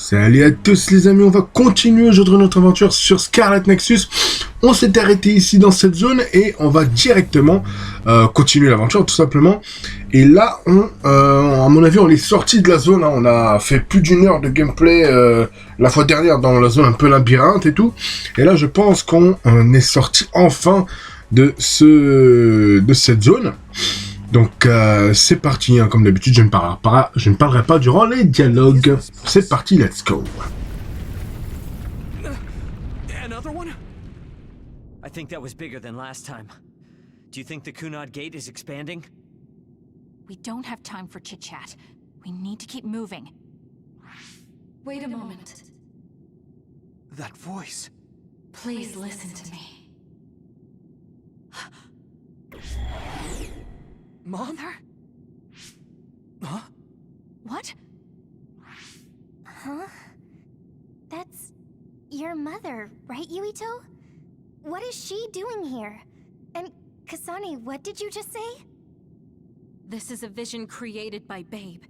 Salut à tous les amis, on va continuer aujourd'hui notre aventure sur Scarlet Nexus. On s'est arrêté ici dans cette zone et on va directement continuer l'aventure tout simplement. Et là, à mon avis, on est sorti de la zone, hein. On a fait plus d'une heure de gameplay la fois dernière dans la zone un peu labyrinthe et tout. Et là, je pense qu'on est sorti enfin de cette zone. Donc c'est parti, hein. Comme d'habitude je ne parlerai pas durant les dialogues. C'est parti, let's go. Another one? I think that was bigger than last time. Do you think the qu'on gate is expanding? We don't have time for chit-chat. We need to keep moving. Wait a moment. That voice. Please listen to me. Mom? Mother? Huh? What? Huh? That's your mother, right, Yuito? What is she doing here? And Kasane, what did you just say? This is a vision created by Babe.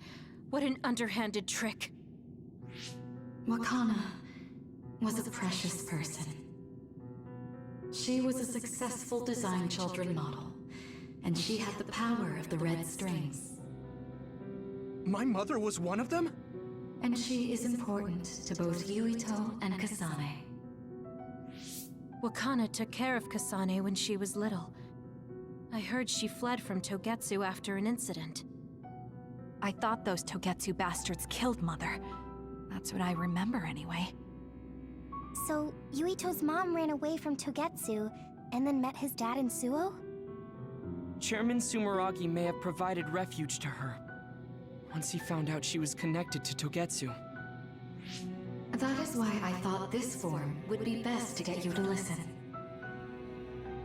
What an underhanded trick. Wakana was a precious person. She was a successful design children model, and she had the power of the red strings. My mother was one of them? And she is important to both Yuito and Kasane. Wakana took care of Kasane when she was little. I heard she fled from Togetsu after an incident. I thought those Togetsu bastards killed Mother. That's what I remember anyway. So, Yuito's mom ran away from Togetsu, and then met his dad in Suo? Chairman Sumeragi may have provided refuge to her, once he found out she was connected to Togetsu. That is why I thought this form would be best to get you to listen.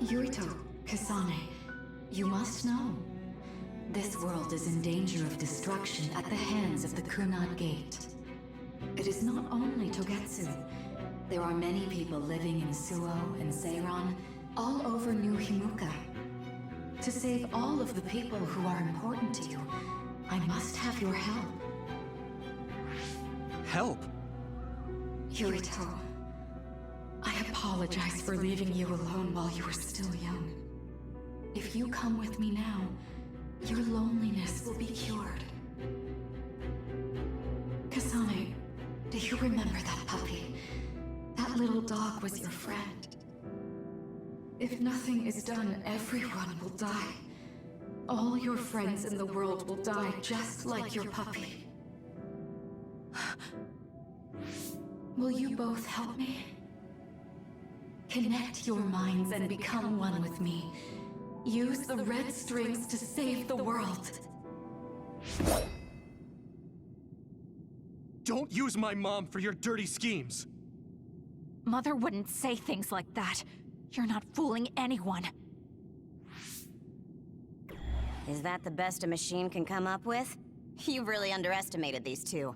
Yuito, Kasane, you must know. This world is in danger of destruction at the hands of the qu'on gate. It is not only Togetsu. There are many people living in Suo and Seiran, all over New Himuka. To save all of the people who are important to you, I must have your help. Help? Yuito, I apologize for leaving you alone while you were still young. If you come with me now, your loneliness will be cured. Kasane, do you remember that puppy? That little dog was your friend. If nothing is done, everyone will die. All your friends in the world will die just like your puppy. Will you both help me? Connect your minds and become one with me. Use the red strings to save the world. Don't use my mom for your dirty schemes. Mother wouldn't say things like that. You're not fooling anyone. Is that the best a machine can come up with? You really underestimated these two.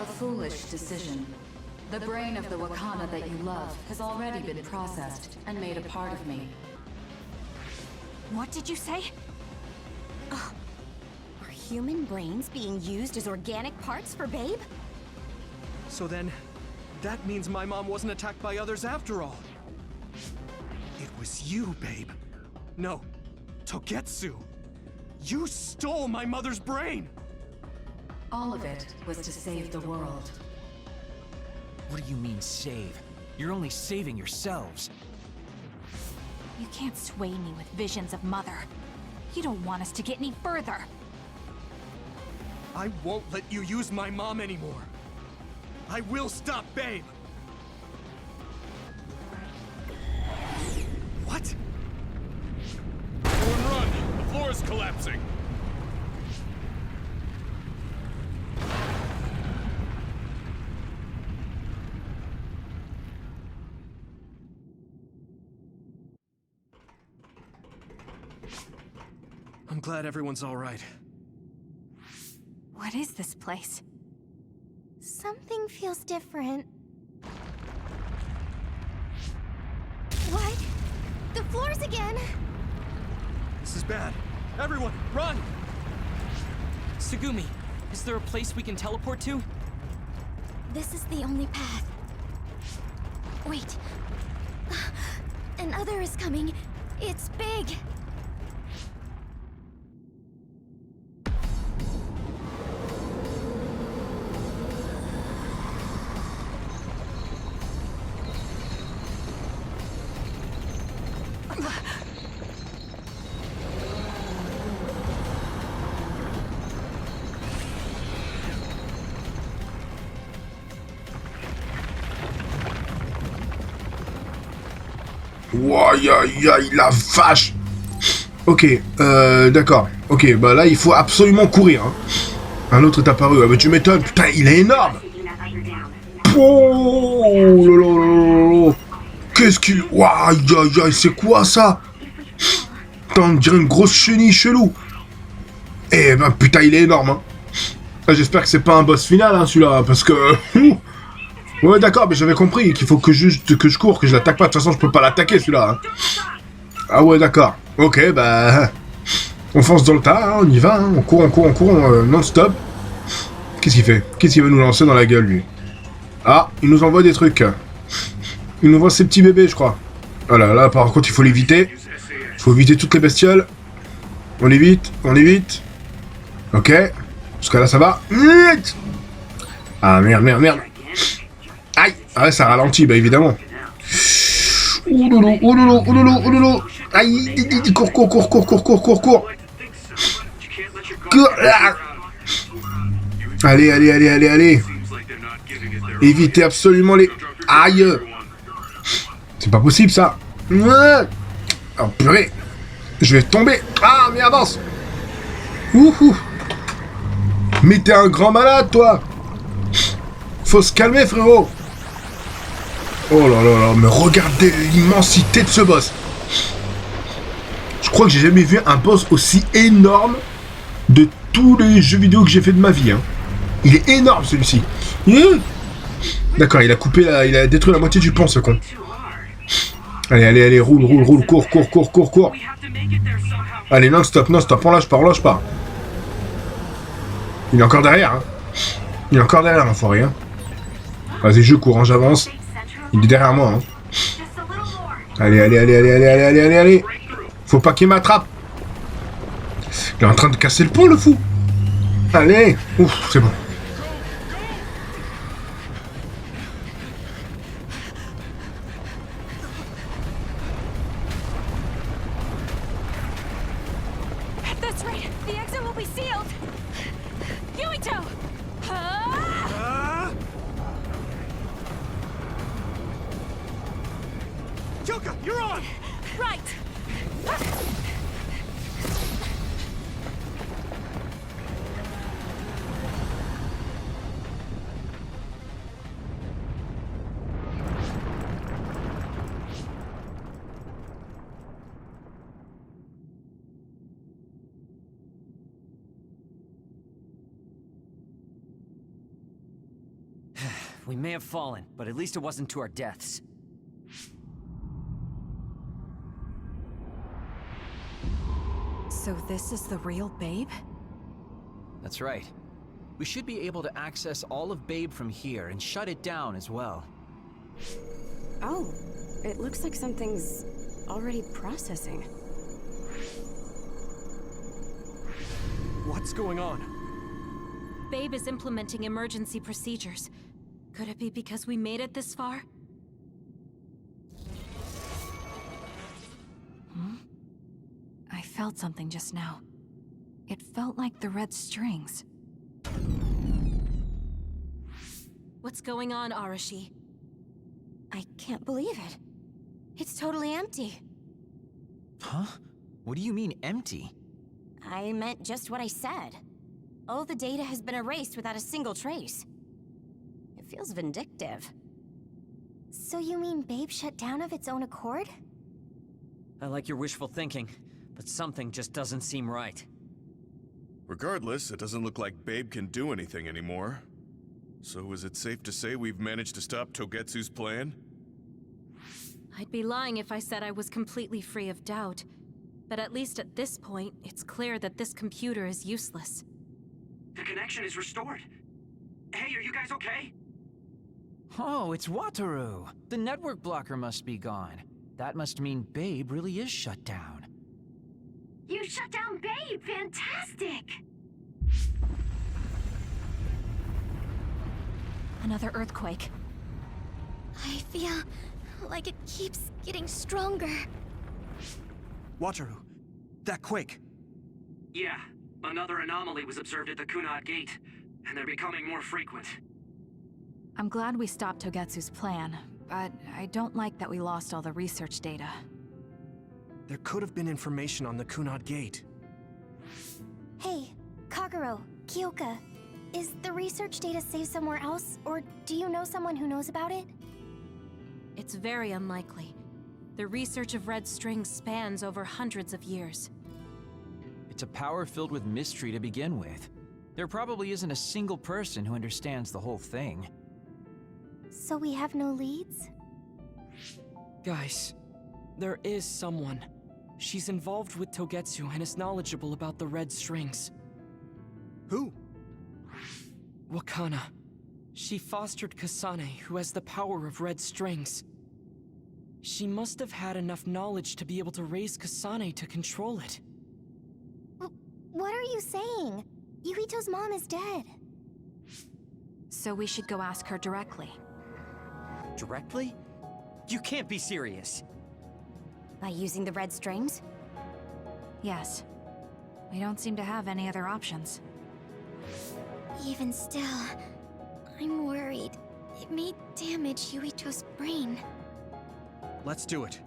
A foolish decision. The brain of the Wakana that you love has already been processed and made a part of me. What did you say? Are human brains being used as organic parts for Babe? So then, that means my mom wasn't attacked by others after all. It was you, Babe. No, Togetsu. You stole my mother's brain! All of it was to save the world. What do you mean, save? You're only saving yourselves. You can't sway me with visions of Mother. You don't want us to get any further. I won't let you use my mom anymore. I will stop Babe! What? Everyone run! The floor is collapsing! I'm glad everyone's all right. What is this place? Something feels different. What? The floors again! This is bad. Everyone, run! Tsugumi, Is there a place we can teleport to? This is the only path. Wait. Another is coming. It's big. Aïe aïe aïe, la vache. Ok, d'accord. Ok, bah là, il faut absolument courir. Hein. Un autre est apparu. Ah bah tu m'étonnes, putain, il est énorme. Oh là là là là. Qu'est-ce qu'il... Aïe aïe aïe, c'est quoi ça? Putain, on dirait une grosse chenille chelou. Eh ben putain, il est énorme. Hein. J'espère que c'est pas un boss final, hein, celui-là, parce que... Ouais, d'accord, mais j'avais compris qu'il faut que je cours, que je l'attaque pas. De toute façon, je peux pas l'attaquer, celui-là. Hein. Ah ouais, d'accord. Ok, bah... On fonce dans le tas, hein, on y va, hein. On court, non-stop. Qu'est-ce qu'il fait? Qu'est-ce qu'il va nous lancer dans la gueule, lui? Ah, il nous envoie des trucs. Il nous envoie ses petits bébés, je crois. Voilà, là, par contre, il faut l'éviter. Il faut éviter toutes les bestioles. On l'évite, on l'évite. Ok. Jusqu'à là, ça va. Ah, merde, merde, merde. Aïe! Ah ouais, ça ralentit, bah évidemment. Oh lolo, oh lolo, oh lolo, oh lolo. Aïe! Cours, cours, cours, cours, cours, cours, cours, cours. Allez, allez, allez, allez, allez. Évitez absolument les... Aïe! C'est pas possible, ça. Oh, purée. Je vais tomber. Ah, mais avance. Ouhou. Mais t'es un grand malade, toi. Faut se calmer, frérot. Oh là là là, mais regardez l'immensité de ce boss. Je crois que j'ai jamais vu un boss aussi énorme de tous les jeux vidéo que j'ai fait de ma vie. Hein. Il est énorme, celui-ci. D'accord, il a coupé il a détruit la moitié du pont, ce con. Allez, allez, allez, roule, roule, roule, cours, cours, cours, cours, cours. Allez, non-stop, non-stop, on lâche pas, on lâche pas. Il est encore derrière, hein. Il est encore derrière, l'enfoiré, hein. Vas-y, je cours, hein, j'avance. Il est derrière moi, hein. Allez, allez, allez, allez, allez, allez, allez, allez, allez. Faut pas qu'il m'attrape. Il est en train de casser le pont, le fou. Allez. Ouf, c'est bon. At this rate, the exit will be sealed. Yuito! Yuka, you're on! Right! We may have fallen, but at least it wasn't to our deaths. So this is the real Babe? That's right. We should be able to access all of Babe from here and shut it down as well. Oh, it looks like something's already processing. What's going on? Babe is implementing emergency procedures. Could it be because we made it this far? I felt something just now. It felt like the red strings. What's going on, Arashi? I can't believe it. It's totally empty. Huh? What do you mean, empty? I meant just what I said. All the data has been erased without a single trace. It feels vindictive. So you mean Babe shut down of its own accord? I like your wishful thinking, but something just doesn't seem right. Regardless, it doesn't look like Babe can do anything anymore. So is it safe to say we've managed to stop Togetsu's plan? I'd be lying if I said I was completely free of doubt. But at least at this point, it's clear that this computer is useless. The connection is restored. Hey, are you guys okay? Oh, it's Wataru! The network blocker must be gone. That must mean Babe really is shut down. You shut down Babe! Fantastic! Another earthquake. I feel like it keeps getting stronger. Wataru, that quake. Yeah, another anomaly was observed at the Kunad Gate, and they're becoming more frequent. I'm glad we stopped Togetsu's plan, but I don't like that we lost all the research data. There could have been information on the Kunad Gate. Hey, Kagero, Kyoka, is the research data saved somewhere else, or do you know someone who knows about it? It's very unlikely. The research of red strings spans over hundreds of years. It's a power filled with mystery to begin with. There probably isn't a single person who understands the whole thing. So we have no leads? Guys, there is someone. She's involved with Togetsu and is knowledgeable about the red strings. Who? Wakana. She fostered Kasane, who has the power of red strings. She must have had enough knowledge to be able to raise Kasane to control it. What are you saying? Yuito's mom is dead. So we should go ask her directly. Directly? You can't be serious. By using the red strings? Yes. We don't seem to have any other options. Even still, I'm worried. It may damage Yuito's brain. Let's do it.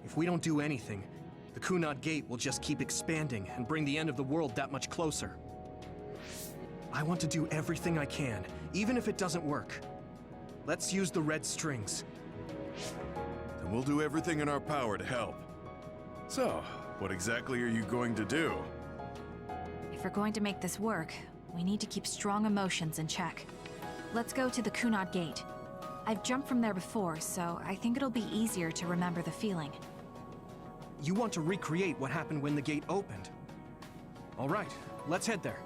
If we don't do anything, the Kunad Gate will just keep expanding and bring the end of the world that much closer. I want to do everything I can, even if it doesn't work. Let's use the red strings. Then we'll do everything in our power to help. So, what exactly are you going to do? If we're going to make this work, we need to keep strong emotions in check. Let's go to the Kunad Gate. I've jumped from there before, so I think it'll be easier to remember the feeling. You want to recreate what happened when the gate opened. All right, let's head there.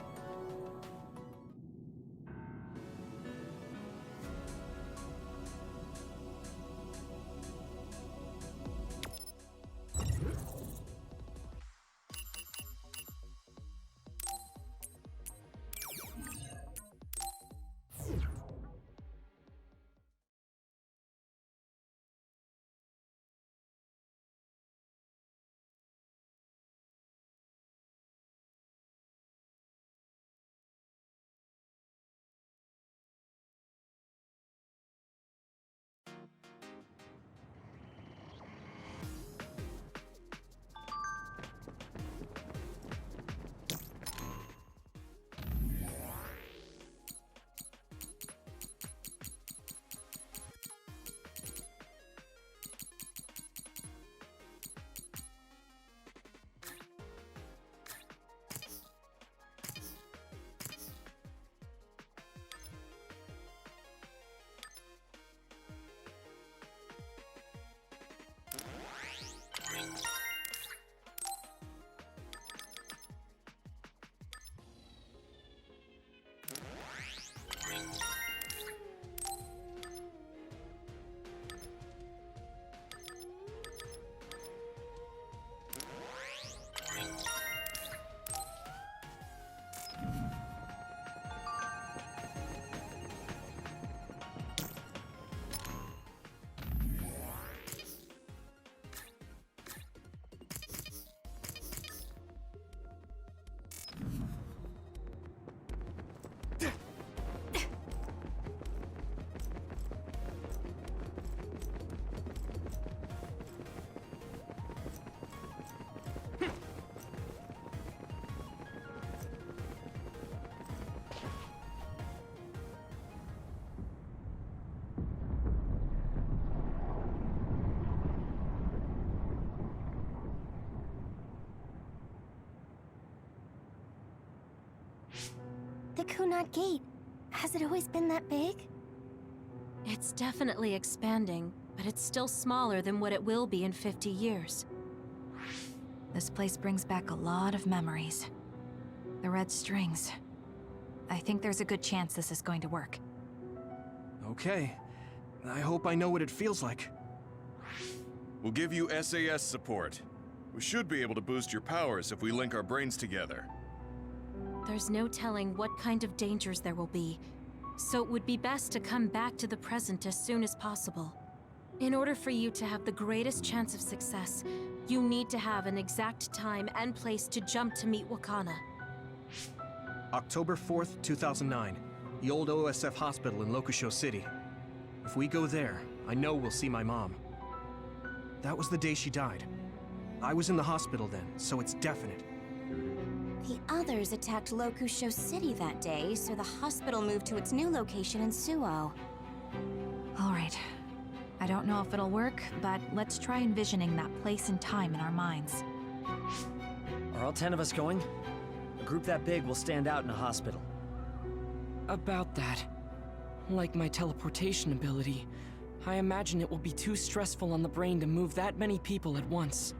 The Kunad Gate. Has it always been that big? It's definitely expanding, but it's still smaller than what it will be in 50 years. This place brings back a lot of memories. The red strings. I think there's a good chance this is going to work. Okay. I hope I know what it feels like. We'll give you SAS support. We should be able to boost your powers if we link our brains together. There's no telling what kind of dangers there will be, so it would be best to come back to the present as soon as possible. In order for you to have the greatest chance of success, you need to have an exact time and place to jump to meet Wakana. October 4th, 2009. The old OSF hospital in Lokusho City. If we go there, I know we'll see my mom. That was the day she died. I was in the hospital then, so it's definite. The others attacked Lokusho City that day, so the hospital moved to its new location in Suo. All right. I don't know if it'll work, but let's try envisioning that place and time in our minds. Are all 10 of us going? A group that big will stand out in a hospital. About that. Like my teleportation ability, I imagine it will be too stressful on the brain to move that many people at once.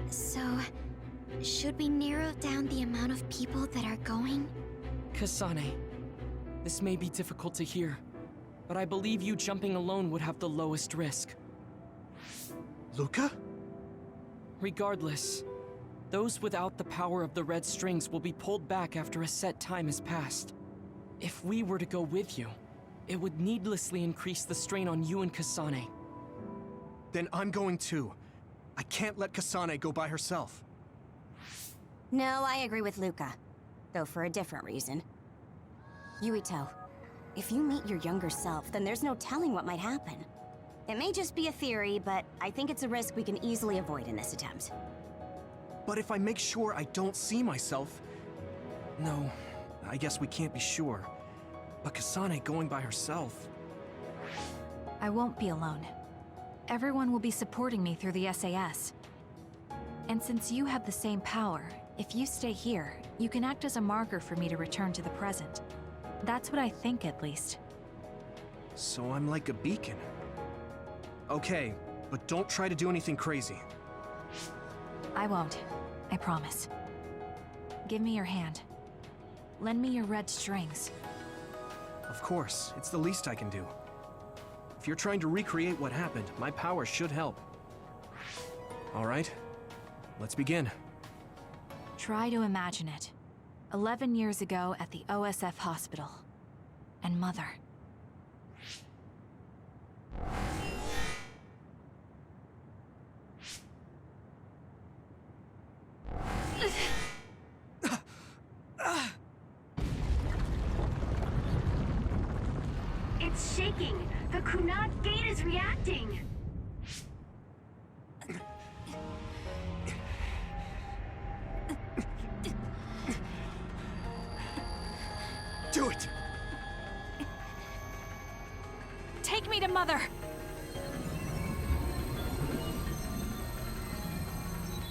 So, should we narrow down the amount of people that are going? Kasane, this may be difficult to hear, but I believe you jumping alone would have the lowest risk. Luca? Regardless, those without the power of the red strings will be pulled back after a set time has passed. If we were to go with you, it would needlessly increase the strain on you and Kasane. Then I'm going too. I can't let Kasane go by herself. No, I agree with Luca, though for a different reason. Yuito, if you meet your younger self, then there's no telling what might happen. It may just be a theory, but I think it's a risk we can easily avoid in this attempt. But if I make sure I don't see myself... No, I guess we can't be sure. But Kasane going by herself... I won't be alone. Everyone will be supporting me through the SAS. And since you have the same power, if you stay here, you can act as a marker for me to return to the present. That's what I think, at least. So I'm like a beacon. Okay, but don't try to do anything crazy. I won't. I promise. Give me your hand. Lend me your red strings. Of course, it's the least I can do. If you're trying to recreate what happened, my power should help. All right, let's begin. Try to imagine it. 11 years ago at the OSF hospital. And Mother. It's shaking! The Kunad gate is reacting! Do it! Take me to Mother!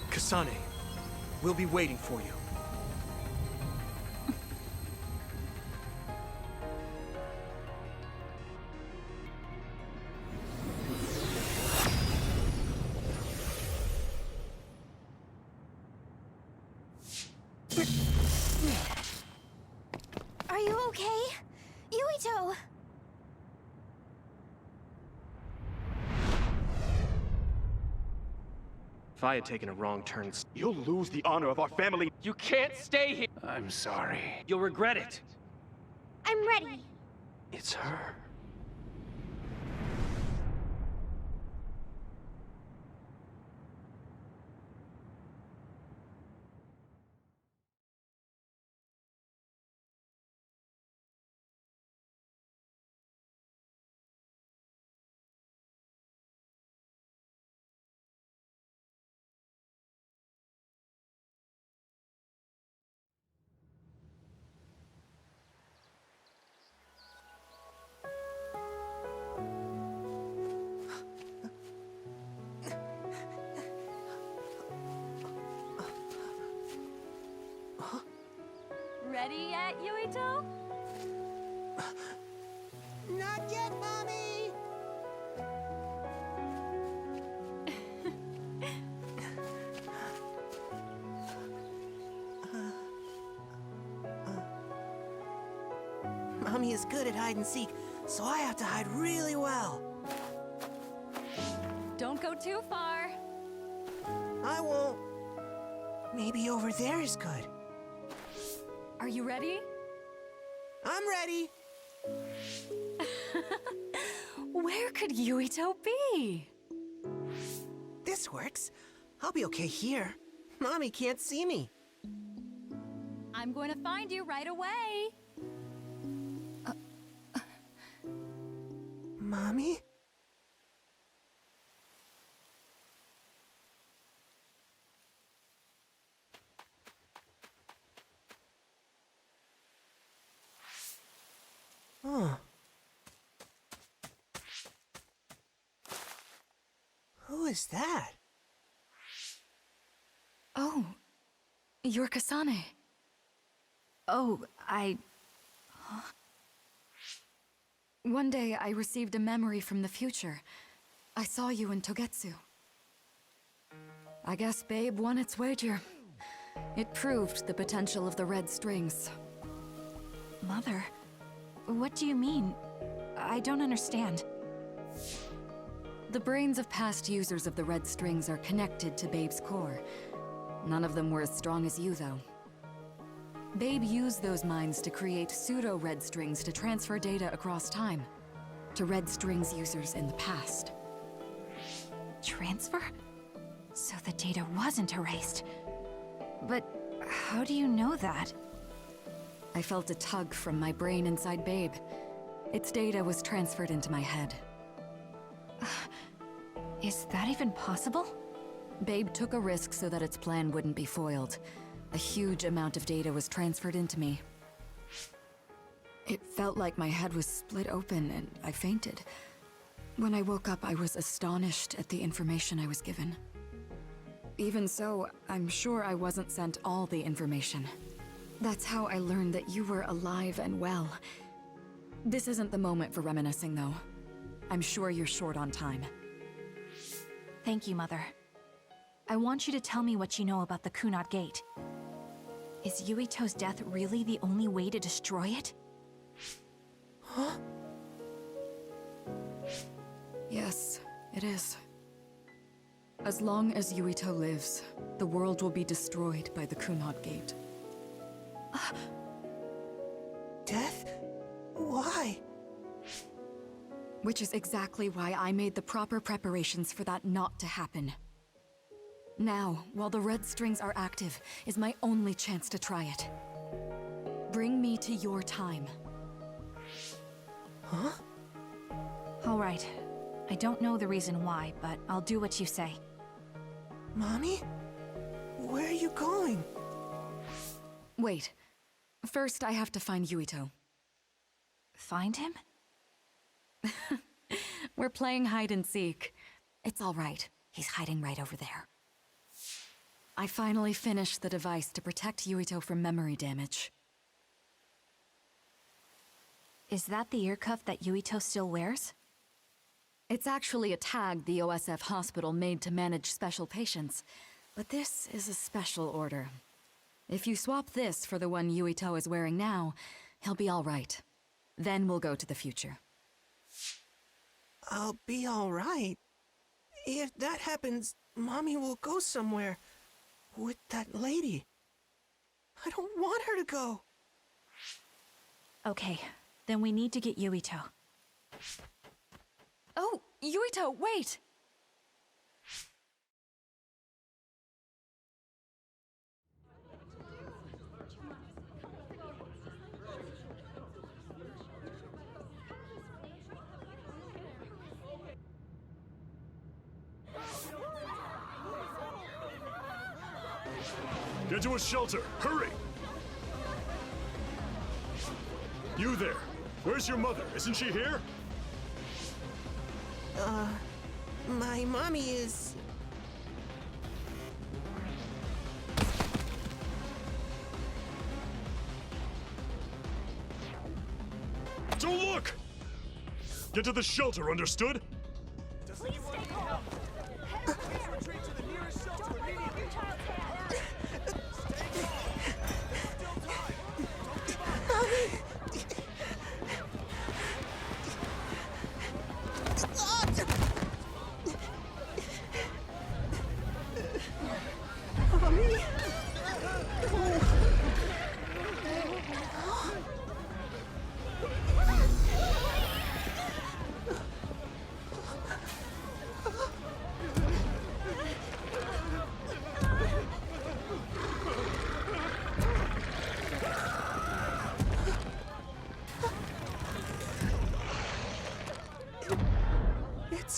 Kasane, we'll be waiting for you. Are you okay? Yuito! If I had taken a wrong turn... You'll lose the honor of our family. You can't stay here! I'm sorry. You'll regret it. I'm ready. It's her. Ready yet, Yuito? Not yet, Mommy! Mommy is good at hide and seek, so I have to hide really well. Don't go too far. I won't. Maybe over there is good. Are you ready? I'm ready. Where could Yuito be? This works. I'll be okay here. Mommy can't see me. I'm going to find you right away. Mommy? Huh. Who is that? Oh, you're Kasane. Oh, One day I received a memory from the future. I saw you in Togetsu. I guess Babe won its wager. It proved the potential of the red strings. Mother, what do you mean? I don't understand. The brains of past users of the red strings are connected to Babe's core. None of them were as strong as you, though. Babe used those minds to create pseudo-red strings to transfer data across time to red strings users in the past. Transfer? So the data wasn't erased. But how do you know that? I felt a tug from my brain inside Babe. Its data was transferred into my head. Is that even possible? Babe took a risk so that its plan wouldn't be foiled. A huge amount of data was transferred into me. It felt like my head was split open and I fainted. When I woke up, I was astonished at the information I was given. Even so, I'm sure I wasn't sent all the information. That's how I learned that you were alive and well. This isn't the moment for reminiscing, though. I'm sure you're short on time. Thank you, Mother. I want you to tell me what you know about the Kunat Gate. Is Yuito's death really the only way to destroy it? Huh? Yes, it is. As long as Yuito lives, the world will be destroyed by the Kunat Gate. Death? Why? Which is exactly why I made the proper preparations for that not to happen. Now, while the red strings are active, is my only chance to try it. Bring me to your time. Huh? All right. I don't know the reason why, but I'll do what you say. Mommy? Where are you going? Wait. First, I have to find Yuito. Find him? We're playing hide and seek. It's all right. He's hiding right over there. I finally finished the device to protect Yuito from memory damage. Is that the ear cuff that Yuito still wears? It's actually a tag the OSF hospital made to manage special patients. But this is a special order. If you swap this for the one Yuito is wearing now, he'll be all right. Then we'll go to the future. I'll be all right. If that happens, Mommy will go somewhere. With that lady. I don't want her to go. Okay, then we need to get Yuito. Oh, Yuito, wait! Get to a shelter! Hurry! You there! Where's your mother? Isn't she here? My mommy is... Don't look! Get to the shelter, understood? Please stay calm. Retreat to the nearest shelter immediately.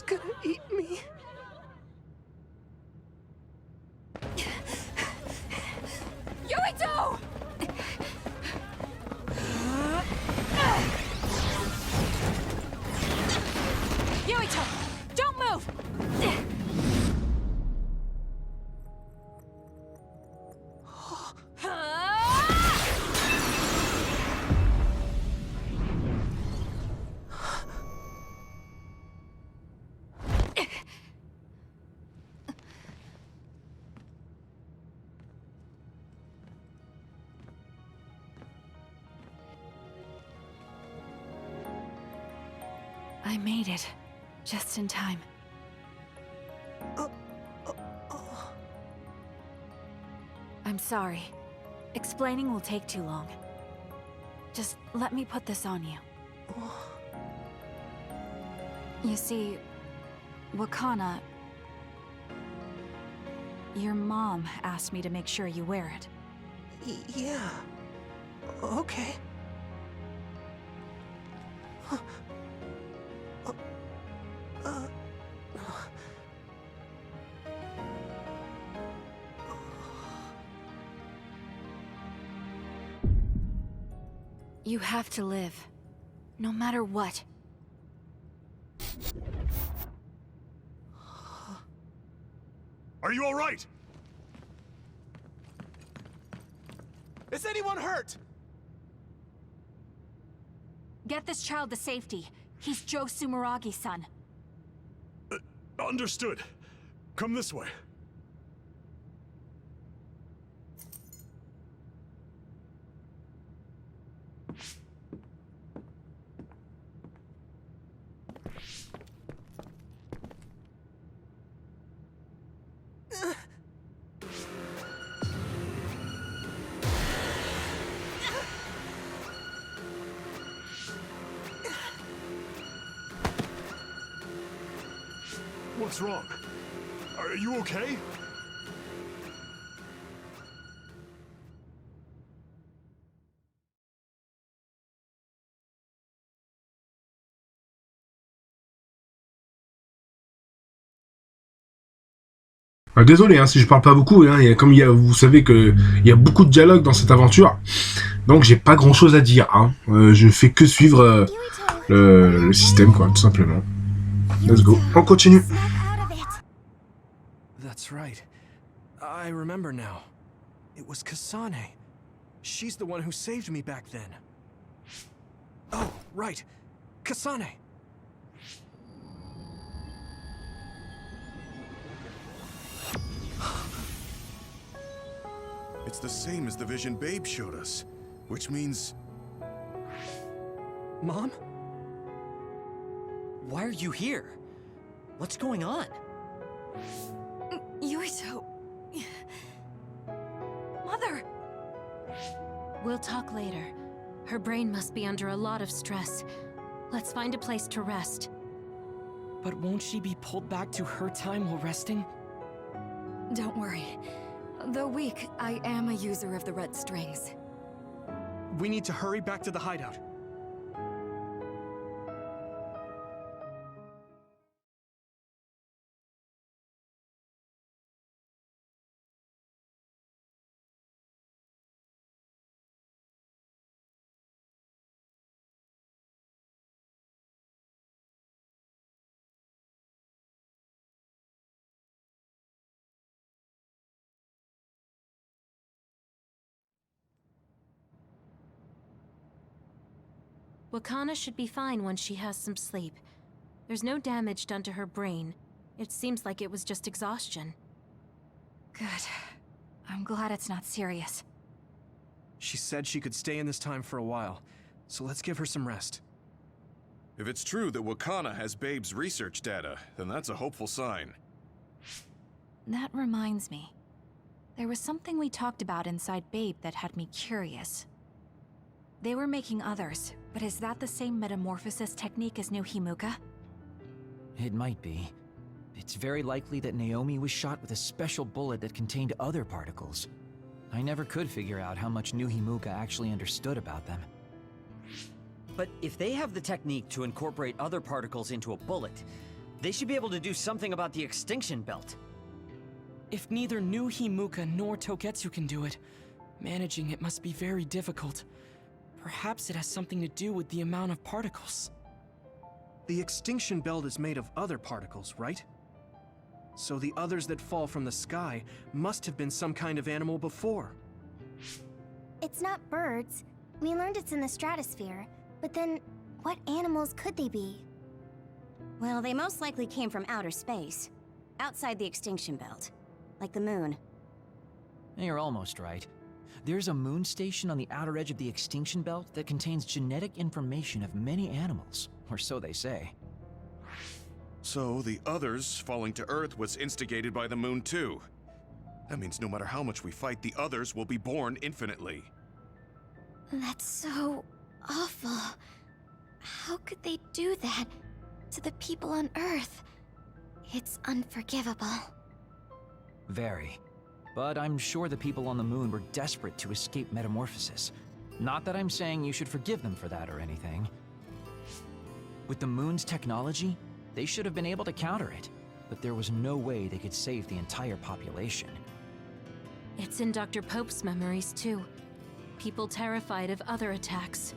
gonna eat me. Yuito! Yuito, don't move! I made it. Just in time. I'm sorry. Explaining will take too long. Just let me put this on you. You see, Wakana... Your mom asked me to make sure you wear it. Yeah. Okay. You have to live. No matter what. Are you all right? Is anyone hurt? Get this child to safety. He's Joe Sumeragi's son. Understood. Come this way. What's wrong? Are you okay? Désolé hein, si je parle pas beaucoup, hein, vous savez que il y a beaucoup de dialogue dans cette aventure, donc j'ai pas grand chose à dire. Hein. Je fais que suivre le système, quoi, tout simplement. Let's go, on continue. That's right. I remember now. It was Kasane. She's the one who saved me back then. Oh, right. Kasane. It's the same as the vision Babe showed us, which means... Mom? Why are you here? What's going on? Yuito... Mother! We'll talk later. Her brain must be under a lot of stress. Let's find a place to rest. But won't she be pulled back to her time while resting? Don't worry. Though weak, I am a user of the red strings. We need to hurry back to the hideout. Wakana should be fine when she has some sleep. There's no damage done to her brain. It seems like it was just exhaustion. Good. I'm glad it's not serious. She said she could stay in this time for a while, so let's give her some rest. If it's true that Wakana has Babe's research data, then that's a hopeful sign. That reminds me. There was something we talked about inside Babe that had me curious. They were making others, but is that the same metamorphosis technique as New Himuka? It might be. It's very likely that Naomi was shot with a special bullet that contained other particles. I never could figure out how much New Himuka actually understood about them. But if they have the technique to incorporate other particles into a bullet, They should be able to do something about the extinction belt. If neither New Himuka nor Togetsu can do it, managing it must be very difficult. Perhaps it has something to do with the amount of particles. The extinction belt is made of other particles, right? So the others that fall from the sky must have been some kind of animal before. It's not birds. We learned it's in the stratosphere. But then, what animals could they be? Well, they most likely came from outer space. Outside the extinction belt. Like the moon. You're almost right. There's a moon station on the outer edge of the extinction belt that contains genetic information of many animals, or so they say. So the others falling to Earth was instigated by the moon too. That means no matter how much we fight, the others will be born infinitely. That's so awful. How could they do that to the people on Earth? It's unforgivable. Very. But I'm sure the people on the moon were desperate to escape metamorphosis. Not that I'm saying you should forgive them for that or anything. With the moon's technology, they should have been able to counter it, but there was no way they could save the entire population. It's in Dr. Pope's memories, too. People terrified of other attacks.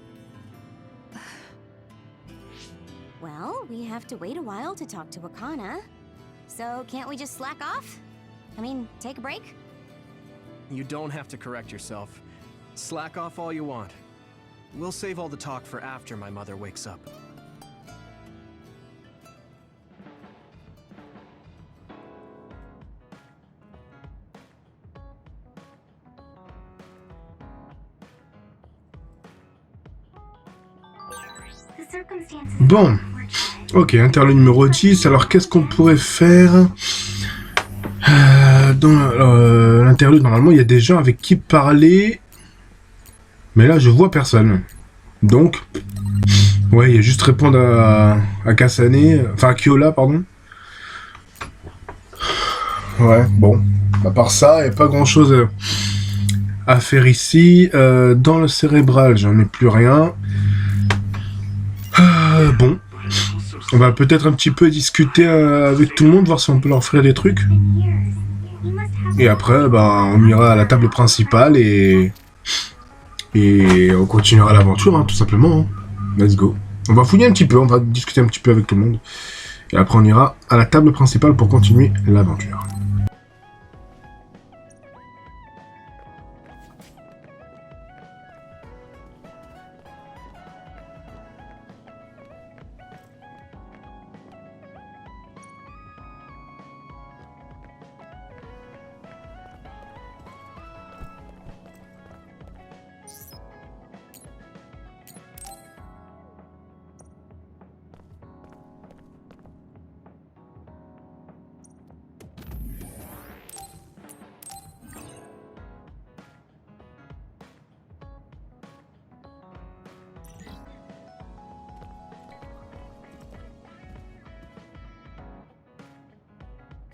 Well, we have to wait a while to talk to Wakana. So can't we just slack off? I mean, take a break? You don't have to correct yourself. Slack off all you want. We'll save all the talk for after my mother wakes up. Bon. Ok, interlude numéro 10. Alors, qu'est-ce qu'on pourrait faire dans l'interlude, normalement, il y a des gens avec qui parler. Mais là, je vois personne. Donc, ouais, il y a juste répondre à Kasane. Enfin, à Kyola, pardon. Ouais, bon. À part ça, il n'y a pas grand-chose à faire ici. Dans le cérébral, j'en ai plus rien. Bon. On va peut-être un petit peu discuter avec tout le monde, voir si on peut leur offrir des trucs. Et après, ben, on ira à la table principale et on continuera l'aventure, hein, tout simplement. Hein. Let's go. On va fouiller un petit peu, on va discuter un petit peu avec tout le monde. Et après, on ira à la table principale pour continuer l'aventure.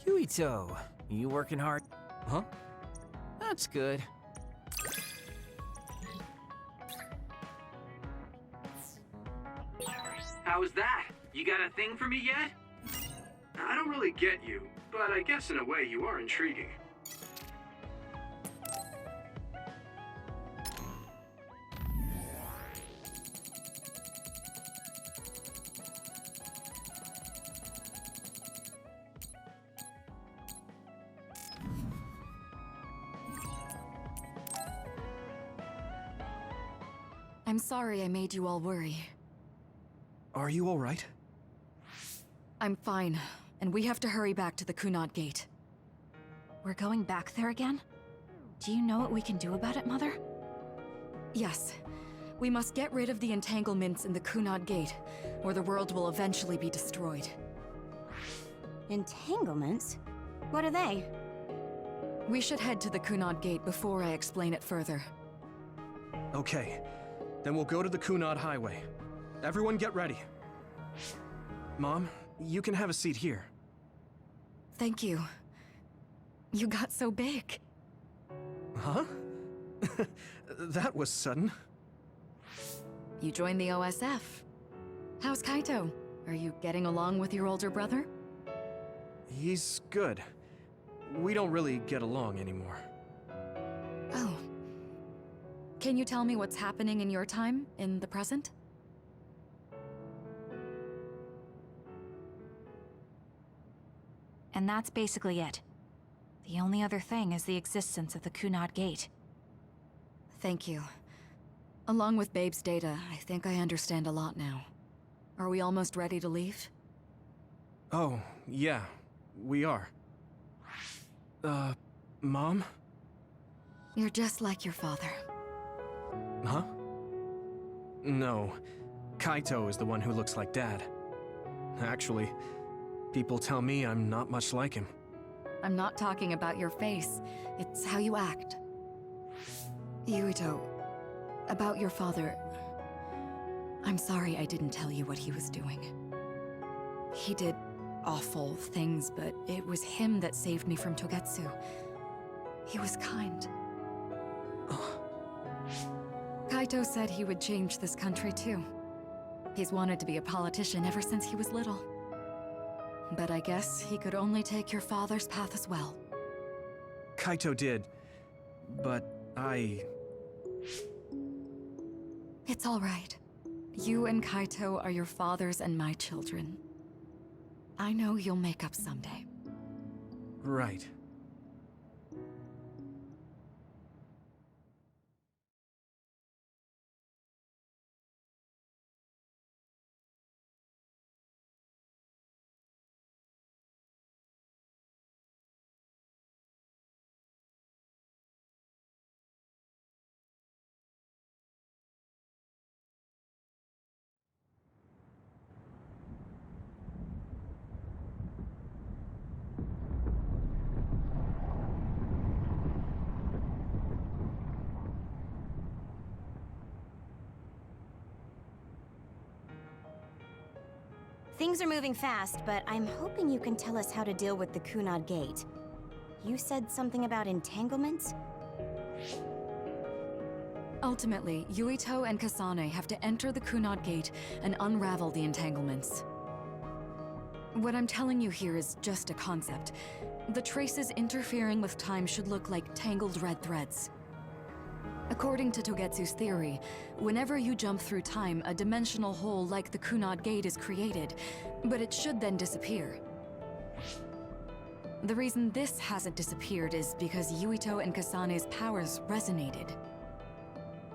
Yuito, you working hard? Huh? That's good. How's that? You got a thing for me yet? I don't really get you, but I guess in a way you are intriguing. I'm sorry I made you all worry. Are you alright? I'm fine, and we have to hurry back to the Kunad Gate. We're going back there again? Do you know what we can do about it, Mother? Yes. We must get rid of the entanglements in the Kunad Gate, or the world will eventually be destroyed. Entanglements? What are they? We should head to the Kunad Gate before I explain it further. Okay. Then we'll go to the Kunad Highway. Everyone get ready. Mom, you can have a seat here. Thank you. You got so big. Huh? That was sudden. You joined the OSF. How's Kaito? Are you getting along with your older brother? He's good. We don't really get along anymore. Oh. Can you tell me what's happening in your time, in the present? And that's basically it. The only other thing is the existence of the Kunad Gate. Thank you. Along with Babe's data, I think I understand a lot now. Are we almost ready to leave? Oh, yeah, we are. Mom? You're just like your father. Huh? No, Kaito is the one who looks like Dad. Actually, people tell me I'm not much like him. I'm not talking about your face. It's how you act. Yuito, about your father... I'm sorry I didn't tell you what he was doing. He did awful things, but it was him that saved me from Togetsu. He was kind. Kaito said he would change this country too. He's wanted to be a politician ever since he was little. But I guess he could only take your father's path as well. Kaito did, but It's all right. You and Kaito are your father's and my children. I know you'll make up someday. Right. Things are moving fast, but I'm hoping you can tell us how to deal with the Kunad Gate. You said something about entanglements? Ultimately, Yuito and Kasane have to enter the Kunad Gate and unravel the entanglements. What I'm telling you here is just a concept. The traces interfering with time should look like tangled red threads. According to Togetsu's theory, whenever you jump through time, a dimensional hole like the Kunad Gate is created, but it should then disappear. The reason this hasn't disappeared is because Yuito and Kasane's powers resonated.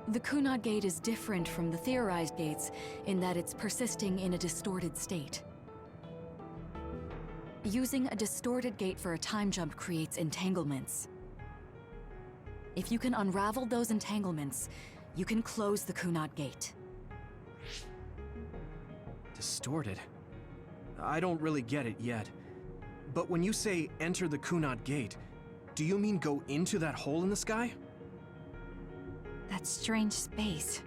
The Kunad Gate is different from the theorized gates in that it's persisting in a distorted state. Using a distorted gate for a time jump creates entanglements. If you can unravel those entanglements, you can close the Kunad Gate. Distorted? I don't really get it yet. But when you say enter the Kunad Gate, do you mean go into that hole in the sky? That strange space.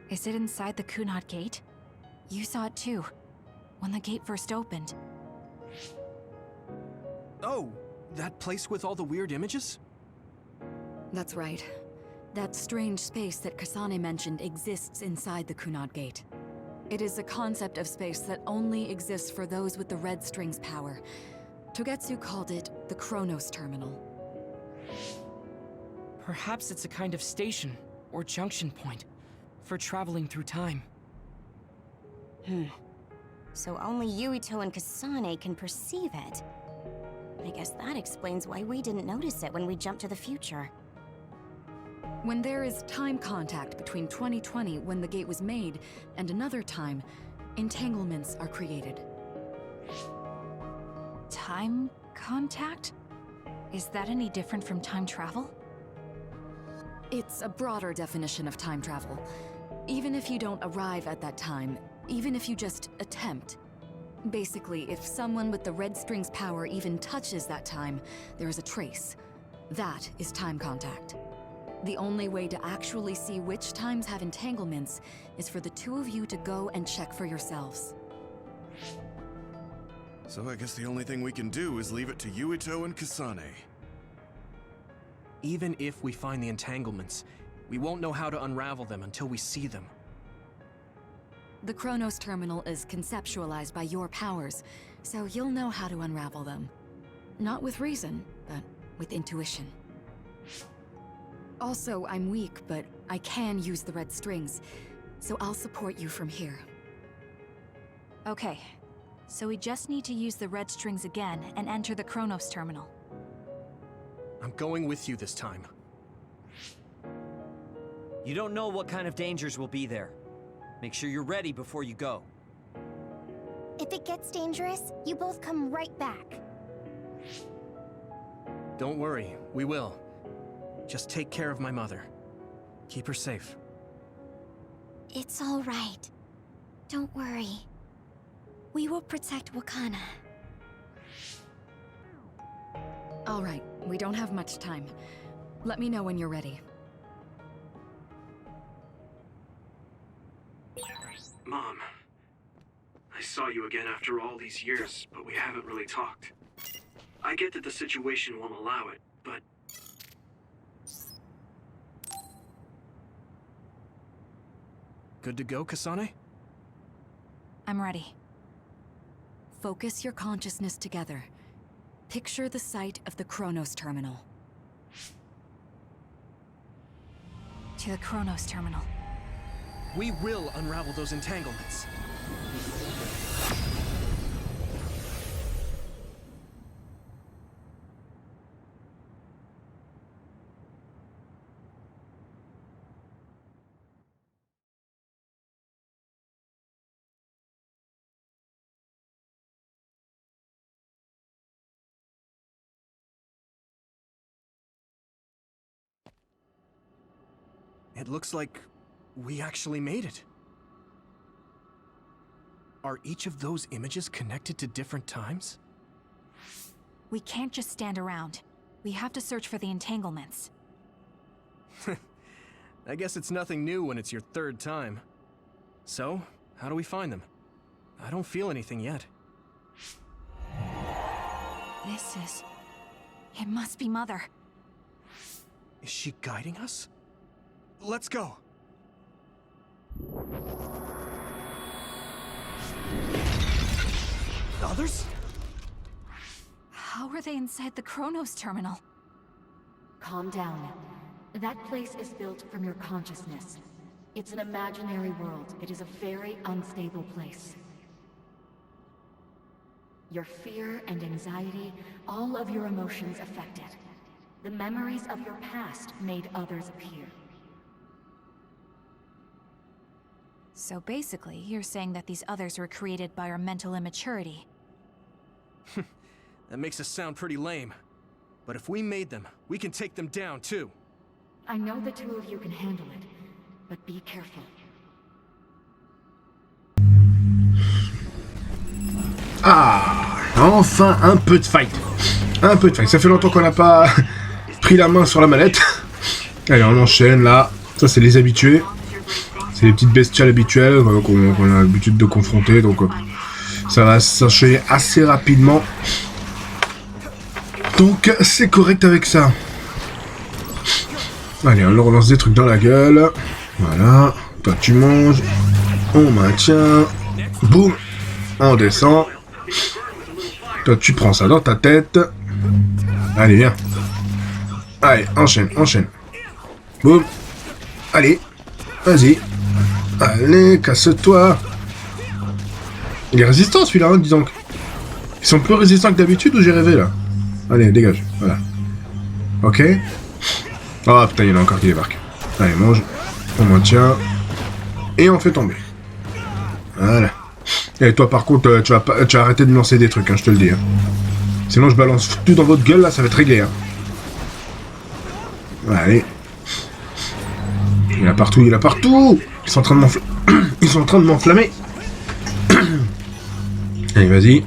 Is it inside the Kunad Gate? You saw it too, when the gate first opened. Oh, that place with all the weird images? That's right. That strange space that Kasane mentioned exists inside the Kunad Gate. It is a concept of space that only exists for those with the red string's power. Togetsu called it the Chronos Terminal. Perhaps it's a kind of station, or junction point, for traveling through time. So only Yuito and Kasane can perceive it. I guess that explains why we didn't notice it when we jumped to the future. When there is time contact between 2020, when the gate was made, and another time, entanglements are created. Time contact? Is that any different from time travel? It's a broader definition of time travel. Even if you don't arrive at that time, even if you just attempt. Basically, if someone with the red string's power even touches that time, there is a trace. That is time contact. The only way to actually see which times have entanglements is for the two of you to go and check for yourselves. So I guess the only thing we can do is leave it to Yuito and Kasane. Even if we find the entanglements, we won't know how to unravel them until we see them. The Chronos terminal is conceptualized by your powers, so you'll know how to unravel them. Not with reason, but with intuition. Also, I'm weak, but I can use the red strings, so I'll support you from here. Okay, so we just need to use the red strings again and enter the Chronos terminal. I'm going with you this time. You don't know what kind of dangers will be there. Make sure you're ready before you go. If it gets dangerous, you both come right back. Don't worry, we will. Just take care of my mother. Keep her safe. It's all right. Don't worry. We will protect Wakana. All right, we don't have much time. Let me know when you're ready. Mom, I saw you again after all these years, but we haven't really talked. I get that the situation won't allow it, but... Good to go, Kasane? I'm ready. Focus your consciousness together. Picture the site of the Chronos terminal. To the Chronos terminal. We will unravel those entanglements. It looks like we actually made it. Are each of those images connected to different times? We can't just stand around. We have to search for the entanglements. I guess it's nothing new when it's your third time. So, how do we find them? I don't feel anything yet. It must be Mother. Is she guiding us? Let's go! Others? How are they inside the Chronos terminal? Calm down. That place is built from your consciousness. It's an imaginary world. It is a very unstable place. Your fear and anxiety, all of your emotions affected. The memories of your past made others appear. So basically, you're saying that these others were created by our mental immaturity. That makes us sound pretty lame. But if we made them, we can take them down too. I know the two of you can handle it, but be careful. Ah, enfin un peu de fight. Un peu de fight. Ça fait longtemps qu'on n'a pas pris la main sur la manette. Allez, on enchaîne là. Ça, c'est les habitués. C'est les petites bestioles habituelles qu'on a l'habitude de confronter. Donc, ça va s'enchaîner assez rapidement. Donc, c'est correct avec ça. Allez, on leur relance des trucs dans la gueule. Voilà. Toi, tu manges. On maintient. Boum. On descend. Toi, tu prends ça dans ta tête. Allez, viens. Allez, enchaîne, enchaîne. Boum. Allez. Vas-y. Allez, casse-toi. Il est résistant, celui-là, hein, dis donc. Ils sont plus résistants que d'habitude ou j'ai rêvé, là? Allez, dégage. Voilà. Ok. Oh, putain, il y en a encore qui débarquent. Allez, mange. On maintient. Et on fait tomber. Voilà. Et toi, par contre, tu vas arrêter de me lancer des trucs, hein, je te le dis. Hein. Sinon, je balance tout dans votre gueule, là, ça va être réglé. Hein. Allez. Il y en a partout, il y en a partout. Ils sont en train de m'enflammer. Ils sont en train de m'enflammer. Allez, vas-y.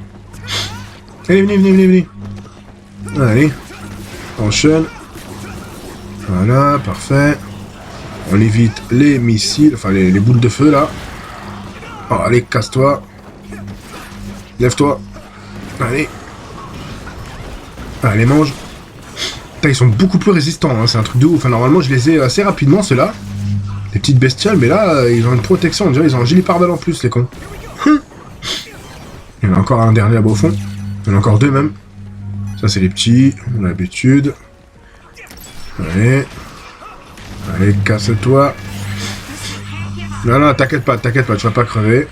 Allez, venez, venez, venez, venez. Allez. Enchaîne. Voilà, parfait. On évite les missiles, enfin les boules de feu, là. Oh, allez, casse-toi. Lève-toi. Allez. Allez, mange. Putain, ils sont beaucoup plus résistants, hein. C'est un truc de ouf. Enfin, normalement, je les ai assez rapidement, ceux-là. Des petites bestioles, mais là, ils ont une protection. On dirait ils ont un gilet pare-balles en plus, les cons. Il y en a encore un dernier là-bas au fond. Il y en a encore 2 même. Ça, c'est les petits. On a l'habitude. Allez. Allez, casse-toi. Non, non, t'inquiète pas, tu vas pas crever.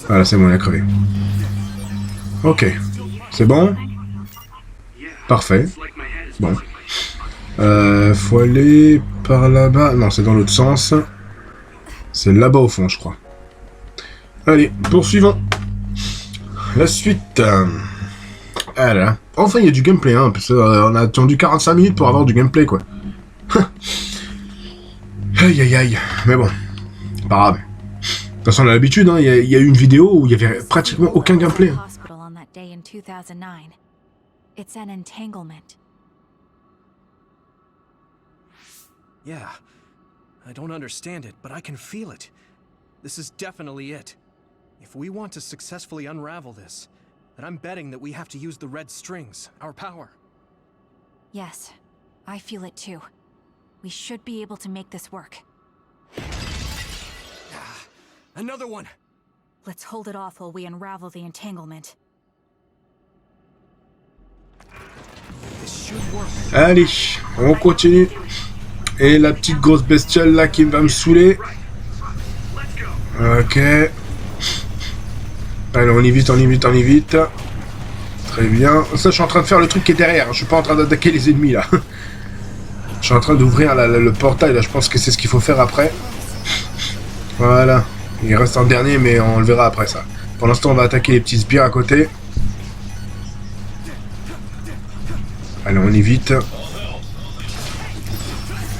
Voilà, c'est bon, il a crevé. Ok. C'est bon? Parfait. Bon. Faut aller par là-bas. Non, c'est dans l'autre sens. C'est là-bas au fond, je crois. Allez, poursuivons. La suite. Voilà. Enfin, il y a du gameplay, hein, parce qu'on a attendu 45 minutes pour avoir du gameplay, quoi. Aïe, aïe, aïe. Mais bon, pas grave. De toute façon, on a l'habitude, hein, il y a eu une vidéo où il y avait pratiquement aucun gameplay. It's an entanglement. Yeah. I don't understand it, but I can feel it. This is definitely it. If we want to successfully unravel this, then I'm betting that we have to use the red strings, our power. Yes, I feel it too. We should be able to make this work. Another one! Let's hold it off while we unravel the entanglement. Allez, on continue. Et la petite grosse bestiole là qui va me saouler. Ok. Allez, on y vite, on y vite, on y vite. Très bien. Ça, je suis en train de faire le truc qui est derrière. Je suis pas en train d'attaquer les ennemis là. Je suis en train d'ouvrir le portail là. Je pense que c'est ce qu'il faut faire après. Voilà. Il reste un dernier, mais on le verra après ça. Pour l'instant, on va attaquer les petits sbires à côté. Allez, on y vite.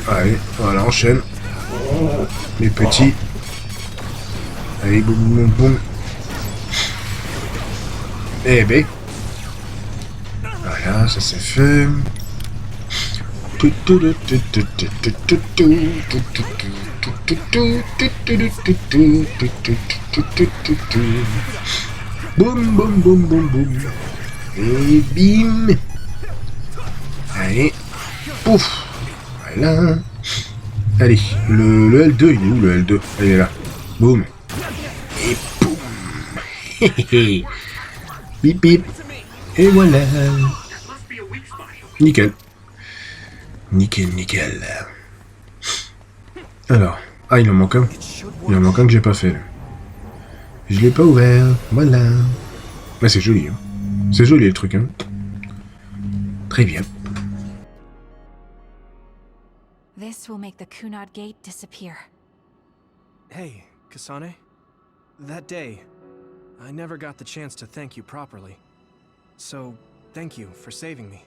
Allez, voilà, enchaîne. Les petits. Allez, boum, boum, boum. Eh ben. Voilà, ça c'est fait. Boum, boum, boum, boum, boum. Et bim. Allez. Pouf. Voilà. Allez, le L2, il est où le L2? Il est là. Boum. Et boum. Bip bip. Et voilà. Nickel. Nickel, nickel. Alors. Ah, il en manque un. Il en manque un que j'ai pas fait. Je l'ai pas ouvert. Voilà. Mais c'est joli. Hein. C'est joli le truc. Hein. Très bien. This will make the qu'on gate disappear. Hey, Kasane. That day, I never got the chance to thank you properly. So, thank you for saving me.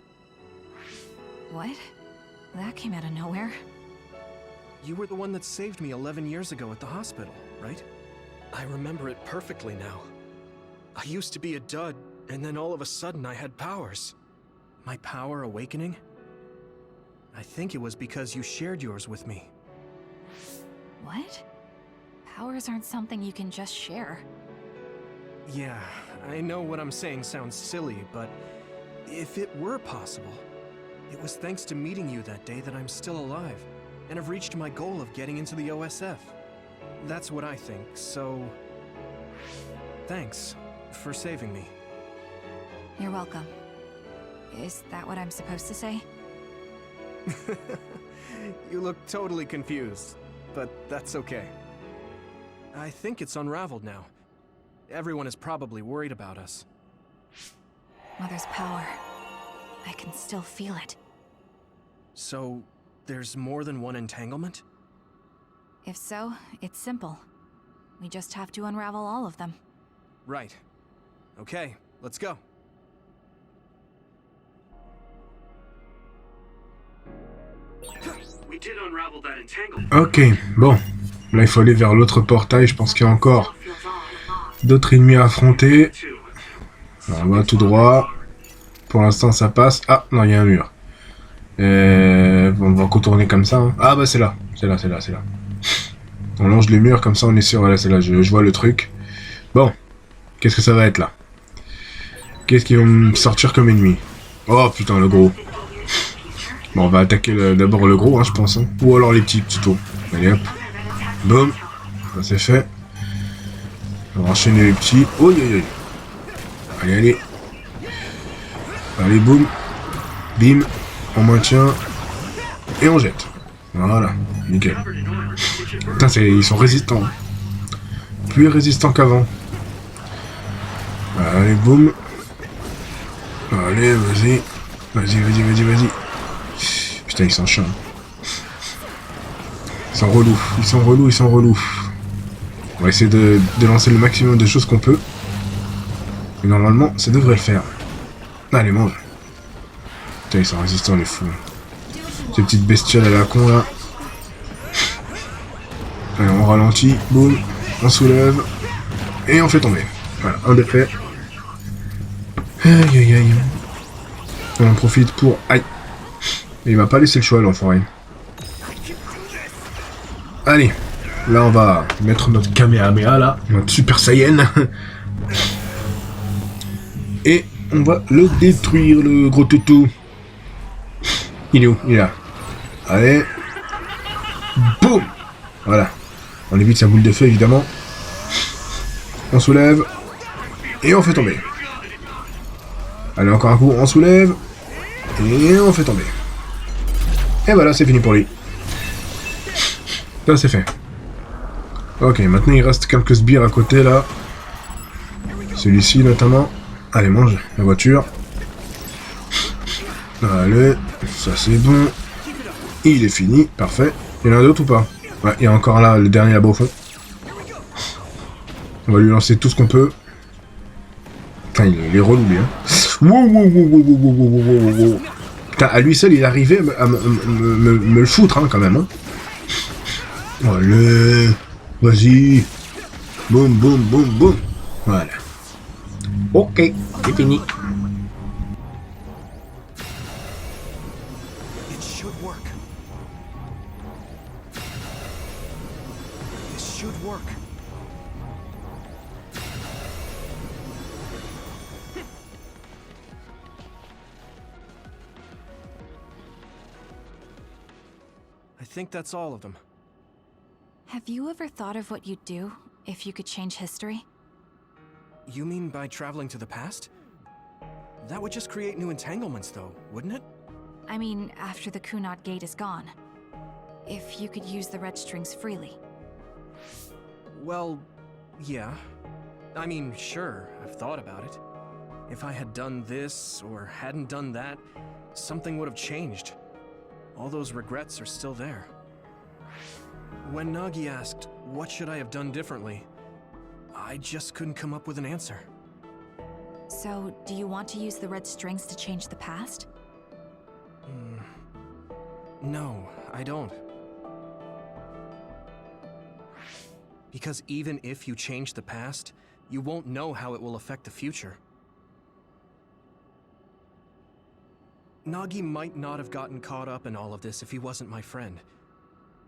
What? That came out of nowhere. You were the one that saved me 11 years ago at the hospital, right? I remember it perfectly now. I used to be a dud, and then all of a sudden I had powers. My power awakening? I think it was because you shared yours with me. What? Powers aren't something you can just share. Yeah, I know what I'm saying sounds silly, but if it were possible, it was thanks to meeting you that day that I'm still alive, and have reached my goal of getting into the OSF. That's what I think, so... Thanks for saving me. You're welcome. Is that what I'm supposed to say? You look totally confused, but that's okay. I think it's unraveled now. Everyone is probably worried about us. Mother's power. I can still feel it. So, there's more than one entanglement? If so, it's simple. We just have to unravel all of them. Right. Okay, let's go. We did unravel that entanglement. Ok, bon. Là, il faut aller vers l'autre portail. Je pense qu'il y a encore d'autres ennemis à affronter. Alors, on va tout droit. Pour l'instant, ça passe. Ah, non, il y a un mur. On va contourner comme ça. Hein. Ah, bah, c'est là. C'est là, c'est là, c'est là. On longe les murs, comme ça, on est sûr. Voilà, c'est là. Je vois le truc. Bon. Qu'est-ce que ça va être, là? Qu'est-ce qui va me sortir comme ennemi? Oh, putain, le gros. Bon, on va attaquer d'abord le gros, hein, je pense. Hein. Ou alors les petits, plutôt. Allez, hop. Boum. Ça, c'est fait. On va enchaîner les petits. Oi, oi, oi. Allez, allez. Allez, boum. Bim. On maintient. Et on jette. Voilà. Nickel. Putain, ils sont résistants. Plus résistants qu'avant. Allez, boum. Allez, vas-y. Vas-y, vas-y, vas-y, vas-y. Putain, ils sont chiants. Ils sont relous. Ils sont relous, ils sont relous. On va essayer de lancer le maximum de choses qu'on peut. Et normalement, ça devrait le faire. Allez, mange. Putain, ils sont résistants, les fous. Ces petites bestioles à la con, là. Allez, on ralentit. Boum. On soulève. Et on fait tomber. Voilà, un défait. Aïe, aïe, aïe. On en profite pour... Aïe. Et il m'a pas laissé le choix, l'enfoiré. Allez. Là, on va mettre notre Kamehameha, là. Notre Super Saiyan. Et on va le détruire, le gros toutou. Il est où? Il est là. Allez. Boum. Voilà. On évite sa boule de feu, évidemment. On soulève. Et on fait tomber. Allez, encore un coup. On soulève. Et on fait tomber. Et voilà, c'est fini pour lui. Ça, c'est fait. Ok, maintenant il reste quelques sbires à côté, là. Celui-ci, notamment. Allez, mange la voiture. Allez, ça c'est bon. Il est fini, parfait. Il y en a d'autres ou pas? Ouais, il y a encore là, le dernier là-bas au fond. On va lui lancer tout ce qu'on peut. Putain, il est relou, lui, hein. Wow, wow, wow, wow, wow, wow, wow, wow. Putain, à lui seul, il arrivait à me le foutre, hein, quand même, hein. Allez, vas-y. Boum, boum, boum, boum. Voilà. Ok, c'est fini. It should work. This should work. I think that's all of them. Have you ever thought of what you'd do if you could change history? You mean by traveling to the past? That would just create new entanglements, though, wouldn't it? I mean, after the Kunat Gate is gone. If you could use the red strings freely. Well, yeah. I mean, sure, I've thought about it. If I had done this, or hadn't done that, something would have changed. All those regrets are still there. When Nagi asked, what should I have done differently, I just couldn't come up with an answer. So, do you want to use the red strings to change the past? No, I don't. Because even if you change the past, you won't know how it will affect the future. Nagi might not have gotten caught up in all of this if he wasn't my friend.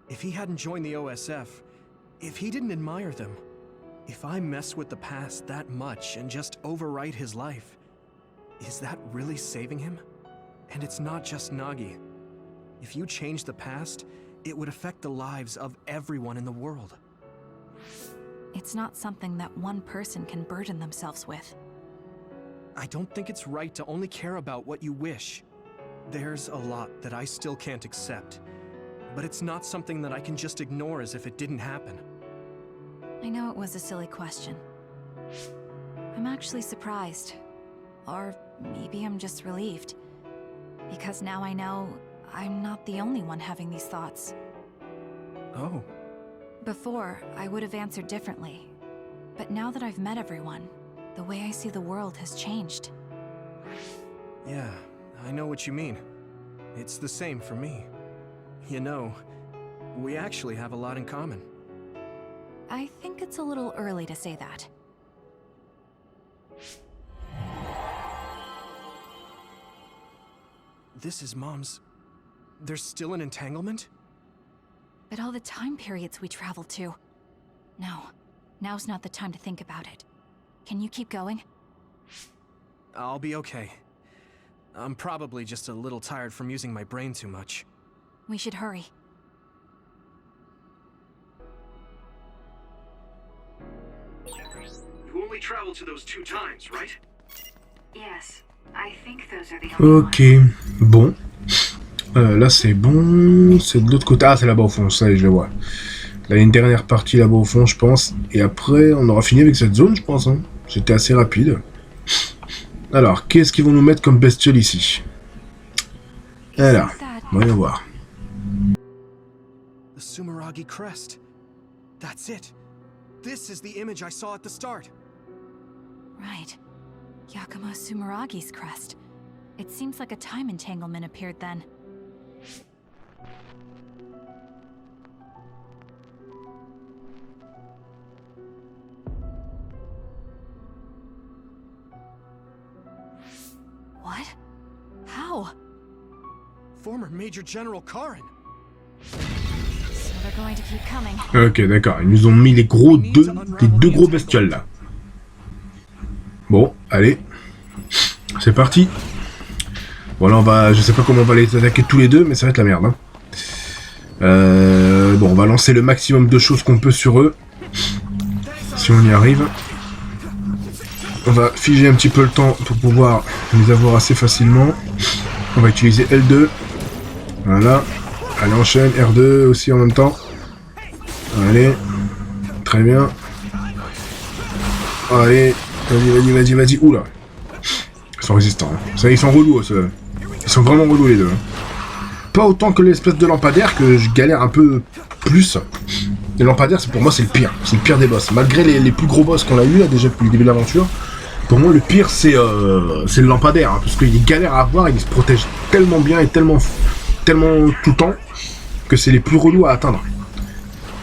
If he hadn't joined the OSF, if he didn't admire them, if I mess with the past that much and just overwrite his life, is that really saving him? And it's not just Nagi. If you change the past, it would affect the lives of everyone in the world. It's not something that one person can burden themselves with. I don't think it's right to only care about what you wish. There's a lot that I still can't accept, but it's not something that I can just ignore as if it didn't happen. I know it was a silly question. I'm actually surprised. Or maybe I'm just relieved. Because now I know I'm not the only one having these thoughts. Oh. Before, I would have answered differently. But now that I've met everyone, the way I see the world has changed. Yeah, I know what you mean. It's the same for me. You know, we actually have a lot in common. I think it's a little early to say that. This is Mom's... There's still an entanglement? But all the time periods we traveled to. No, now's not the time to think about it. Can you keep going? I'll be okay. I'm probably just a little tired from using my brain too much. We should hurry. You only traveled to those 2 times, right? Yes, I think those are the only Ok, bon. Là c'est bon, c'est de l'autre côté. Ah, c'est là-bas au fond, ça y est, je le vois. Là, il y a une dernière partie là-bas au fond, je pense. Et après, on aura fini avec cette zone, je pense. Hein. C'était assez rapide. Alors, qu'est-ce qu'ils vont nous mettre comme bestiole ici? Alors, voyons voir. The Sumeragi crest. That's it. This is the image I saw at the start. Right. Yakumo Sumeragi's crest. It seems like a time entanglement appeared then. What? How? Former Major General Karin. So they're going to keep coming. Ok, d'accord. Ils nous ont mis les deux gros bestioles là. Bon, allez. C'est parti. Bon là on va, je sais pas comment on va les attaquer tous les deux, mais ça va être la merde. Hein. Bon, on va lancer le maximum de choses qu'on peut sur eux. Si on y arrive. On va figer un petit peu le temps pour pouvoir les avoir assez facilement. On va utiliser L2. Voilà. Allez, enchaîne. R2 aussi en même temps. Allez. Très bien. Allez. Vas-y. Oula. Ils sont résistants. Hein. Ça, ils sont relous. Ils sont vraiment relous les deux. Hein. Pas autant que l'espèce de lampadaire que je galère un peu plus. Les lampadaires, pour moi, c'est le pire. C'est le pire des boss. Malgré les plus gros boss qu'on a eu là déjà depuis le début de l'aventure. Pour moi, le pire, c'est le lampadaire. Hein, parce qu'il galère à avoir, il se protège tellement bien et tellement tout le temps que c'est les plus relous à atteindre.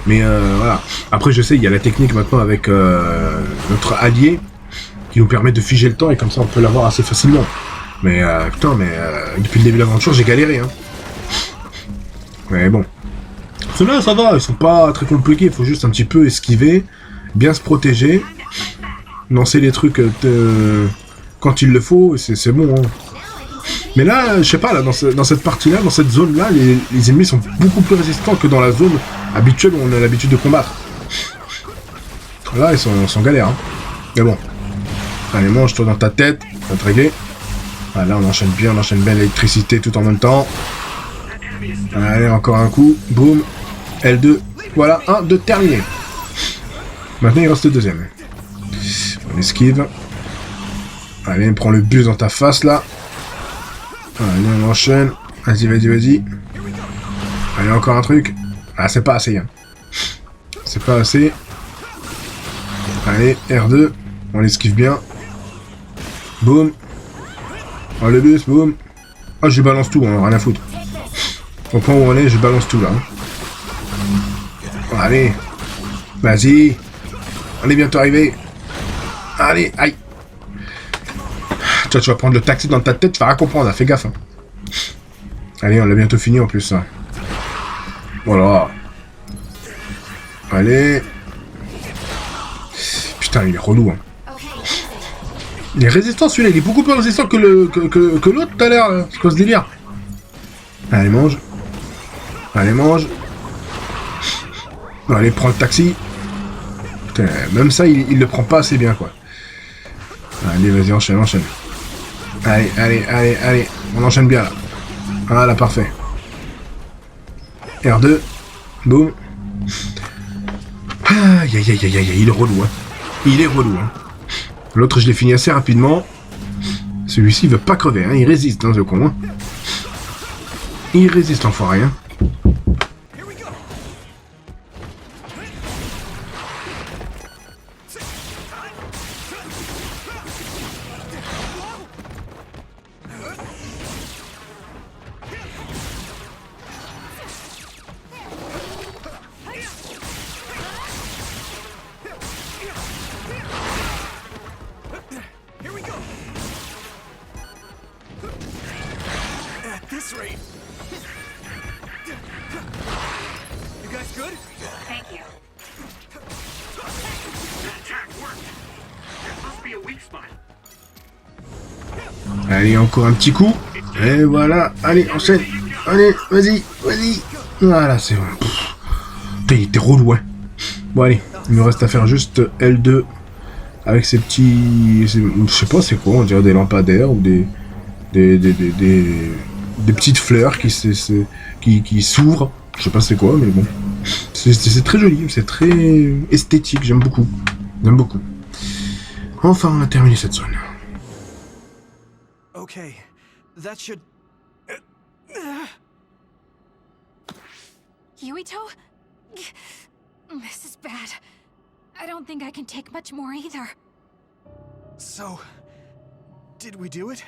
Mais voilà. Après, je sais, il y a la technique maintenant avec notre allié qui nous permet de figer le temps et comme ça, on peut l'avoir assez facilement. Mais putain, depuis le début de l'aventure, j'ai galéré. Hein. Mais bon. Ceux-là, ça va, ils sont pas très compliqués. Il faut juste un petit peu esquiver, bien se protéger. Lancer les trucs quand il le faut, c'est bon. Hein. Mais là, je sais pas, là, dans cette partie-là, dans cette zone-là, les ennemis sont beaucoup plus résistants que dans la zone habituelle où on a l'habitude de combattre. Là, ils sont galères. Hein. Mais bon. Allez, mange-toi dans ta tête, intrigué. Ah, là, on enchaîne bien l'électricité tout en même temps. Allez, encore un coup. Boum. L2. Voilà, 1, 2, terminé. Maintenant, il reste le deuxième. On esquive. Allez, prends le bus dans ta face, là. Allez, on enchaîne. Vas-y. Allez, encore un truc. Ah, c'est pas assez, hein. C'est pas assez. Allez, R2. On l'esquive bien. Boum. Oh, le bus, boum. Oh, je balance tout, hein, rien à foutre. Au point où on est, je balance tout, là. Allez. Vas-y. On est bientôt arrivé. Allez, aïe. Toi, tu vas prendre le taxi dans ta tête, tu vas rien comprendre, fais gaffe. Hein. Allez, on l'a bientôt fini en plus. Hein. Voilà. Allez. Putain, il est relou. Hein. Il est résistant celui-là, il est beaucoup plus résistant que l'autre tout à l'heure. C'est quoi ce délire? Allez, mange. Allez, mange. Allez, prends le taxi. Putain, même ça, il le prend pas assez bien, quoi. Allez, vas-y, enchaîne. Allez. On enchaîne bien, là. Voilà, parfait. R2. Boum. Aïe, il est relou, hein. Il est relou, hein. L'autre, je l'ai fini assez rapidement. Celui-ci, il veut pas crever, hein. Il résiste, hein, ce con, hein. Il résiste, l'enfoiré, hein. Allez, encore un petit coup. Et voilà. Allez, enchaîne. Allez, vas-y, vas-y. Voilà, c'est bon. Putain, il était relou, hein. Bon, allez. Il nous reste à faire juste L2 avec ces petits... Je sais pas c'est quoi, on dirait des lampadaires ou des petites fleurs qui s'ouvrent. Je sais pas c'est quoi, mais bon. C'est très joli, c'est très esthétique, j'aime beaucoup. J'aime beaucoup. Enfin, on a terminé cette zone. Okay, that should... Yuito? This is bad. I don't think I can take much more either. So... did we do it?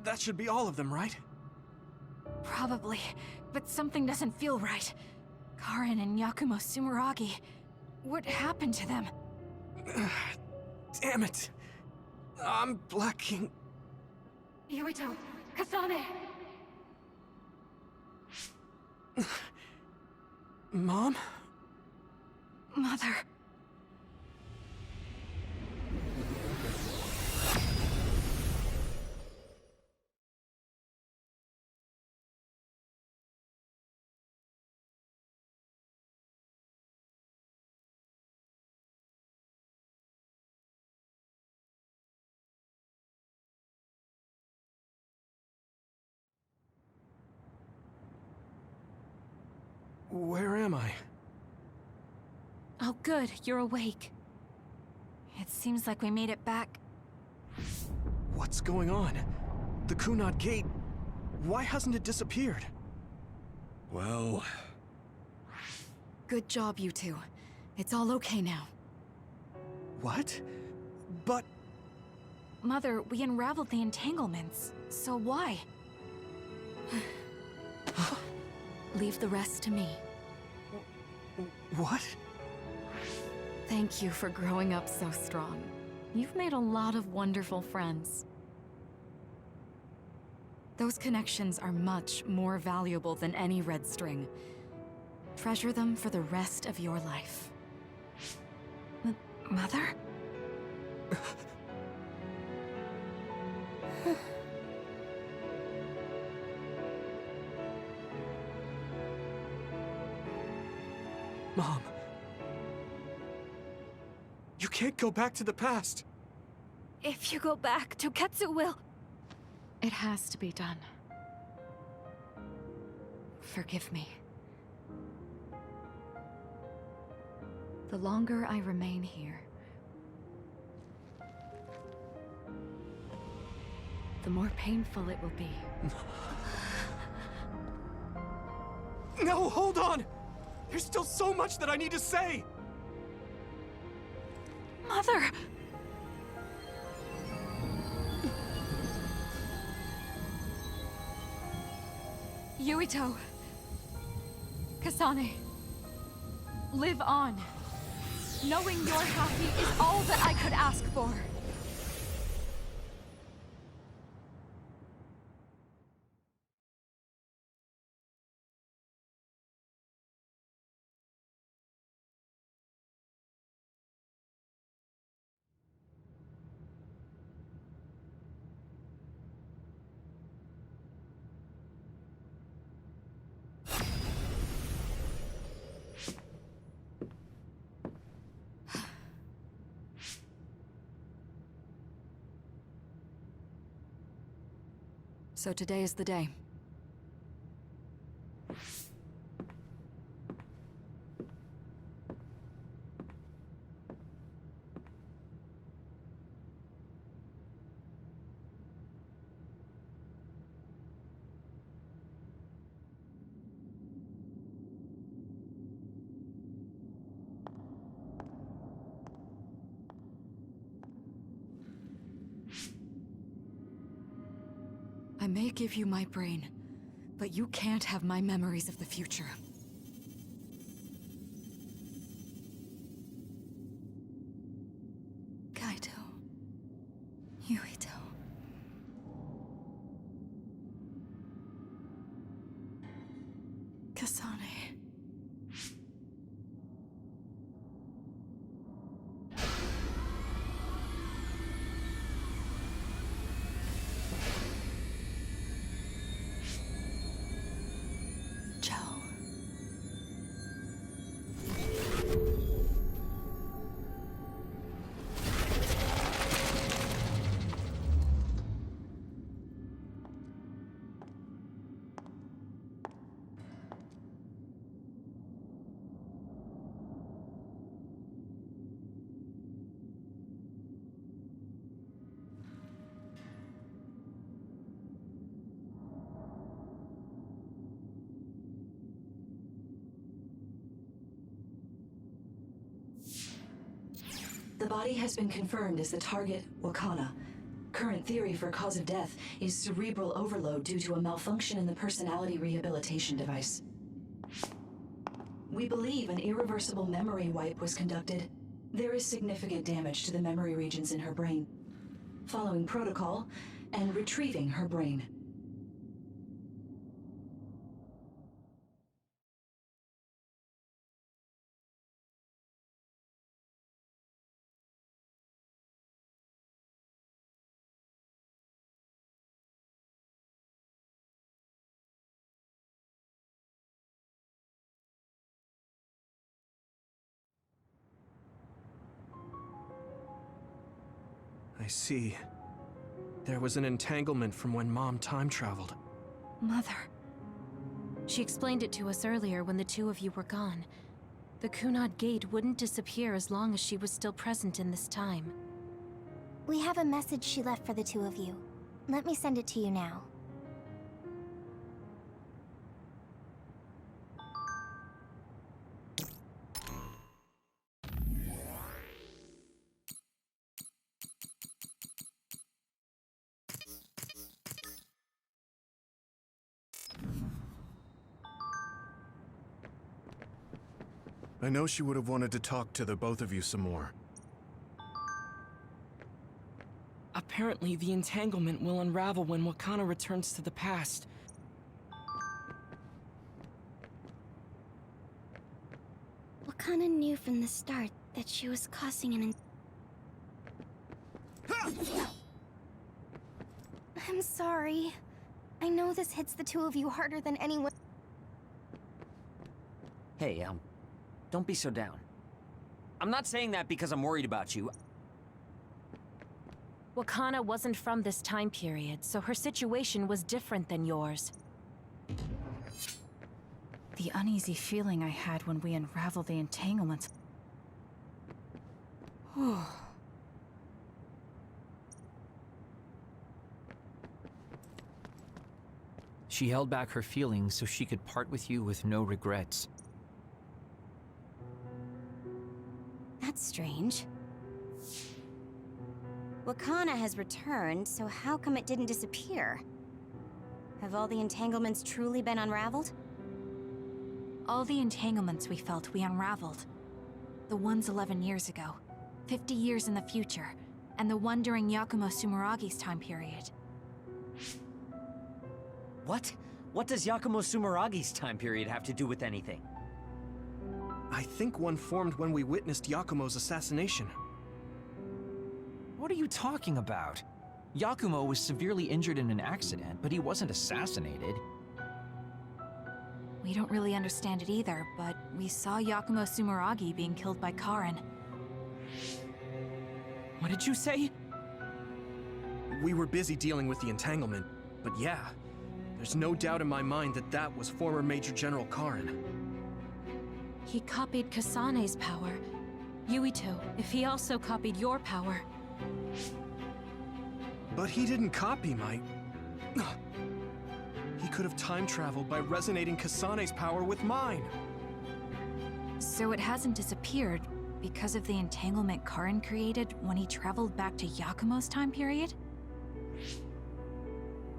That should be all of them, right? Probably, but something doesn't feel right. Karin and Yakumo Sumeragi. What happened to them? Damn it! I'm blacking... Yuito, Kasane! Mom? Mother... Where am I? Oh good, you're awake. It seems like we made it back. What's going on? The Kunad Gate... why hasn't it disappeared? Well... Good job, you two. It's all okay now. What? But... Mother, we unraveled the entanglements, so why? Leave the rest to me. What? Thank you for growing up so strong. You've made a lot of wonderful friends. Those connections are much more valuable than any red string. Treasure them for the rest of your life. Mother? Mom. You can't go back to the past. If you go back, Toketsu will... It has to be done. Forgive me. The longer I remain here, the more painful it will be. No, hold on! There's still so much that I need to say! Mother! Yuito. Kasane. Live on. Knowing you're happy is all that I could ask for. So today is the day. I may give you my brain, but you can't have my memories of the future. Kaito. Yuito. Kasane. body has been confirmed as the target, Wakana. Current theory for cause of death is cerebral overload due to a malfunction in the personality rehabilitation device. We believe an irreversible memory wipe was conducted. There is significant damage to the memory regions in her brain. Following protocol and retrieving her brain. I see. There was an entanglement from when Mom time traveled. Mother. She explained it to us earlier when the two of you were gone. The Kunad Gate wouldn't disappear as long as she was still present in this time. We have a message she left for the two of you. Let me send it to you now. I know she would have wanted to talk to the both of you some more. Apparently, the entanglement will unravel when Wakana returns to the past. Wakana knew from the start that she was causing an... I'm sorry. I know this hits the two of you harder than anyone... Hey, don't be so down. I'm not saying that because I'm worried about you. Wakana wasn't from this time period, so her situation was different than yours. The uneasy feeling I had when we unraveled the entanglements... She held back her feelings so she could part with you with no regrets. That's strange. Wakana has returned, so how come it didn't disappear? Have all the entanglements truly been unraveled? All the entanglements we felt, we unraveled. The ones 11 years ago, 50 years in the future, and the one during Yakumo Sumeragi's time period. What? What does Yakumo Sumeragi's time period have to do with anything? I think one formed when we witnessed Yakumo's assassination. What are you talking about? Yakumo was severely injured in an accident, but he wasn't assassinated. We don't really understand it either, but we saw Yakumo Sumeragi being killed by Karin. What did you say? We were busy dealing with the entanglement, but yeah, there's no doubt in my mind that that was former Major General Karin. He copied Kasane's power. Yuito, if he also copied your power. But he didn't copy my... He could have time traveled by resonating Kasane's power with mine. So it hasn't disappeared because of the entanglement Karin created when he traveled back to Yakumo's time period?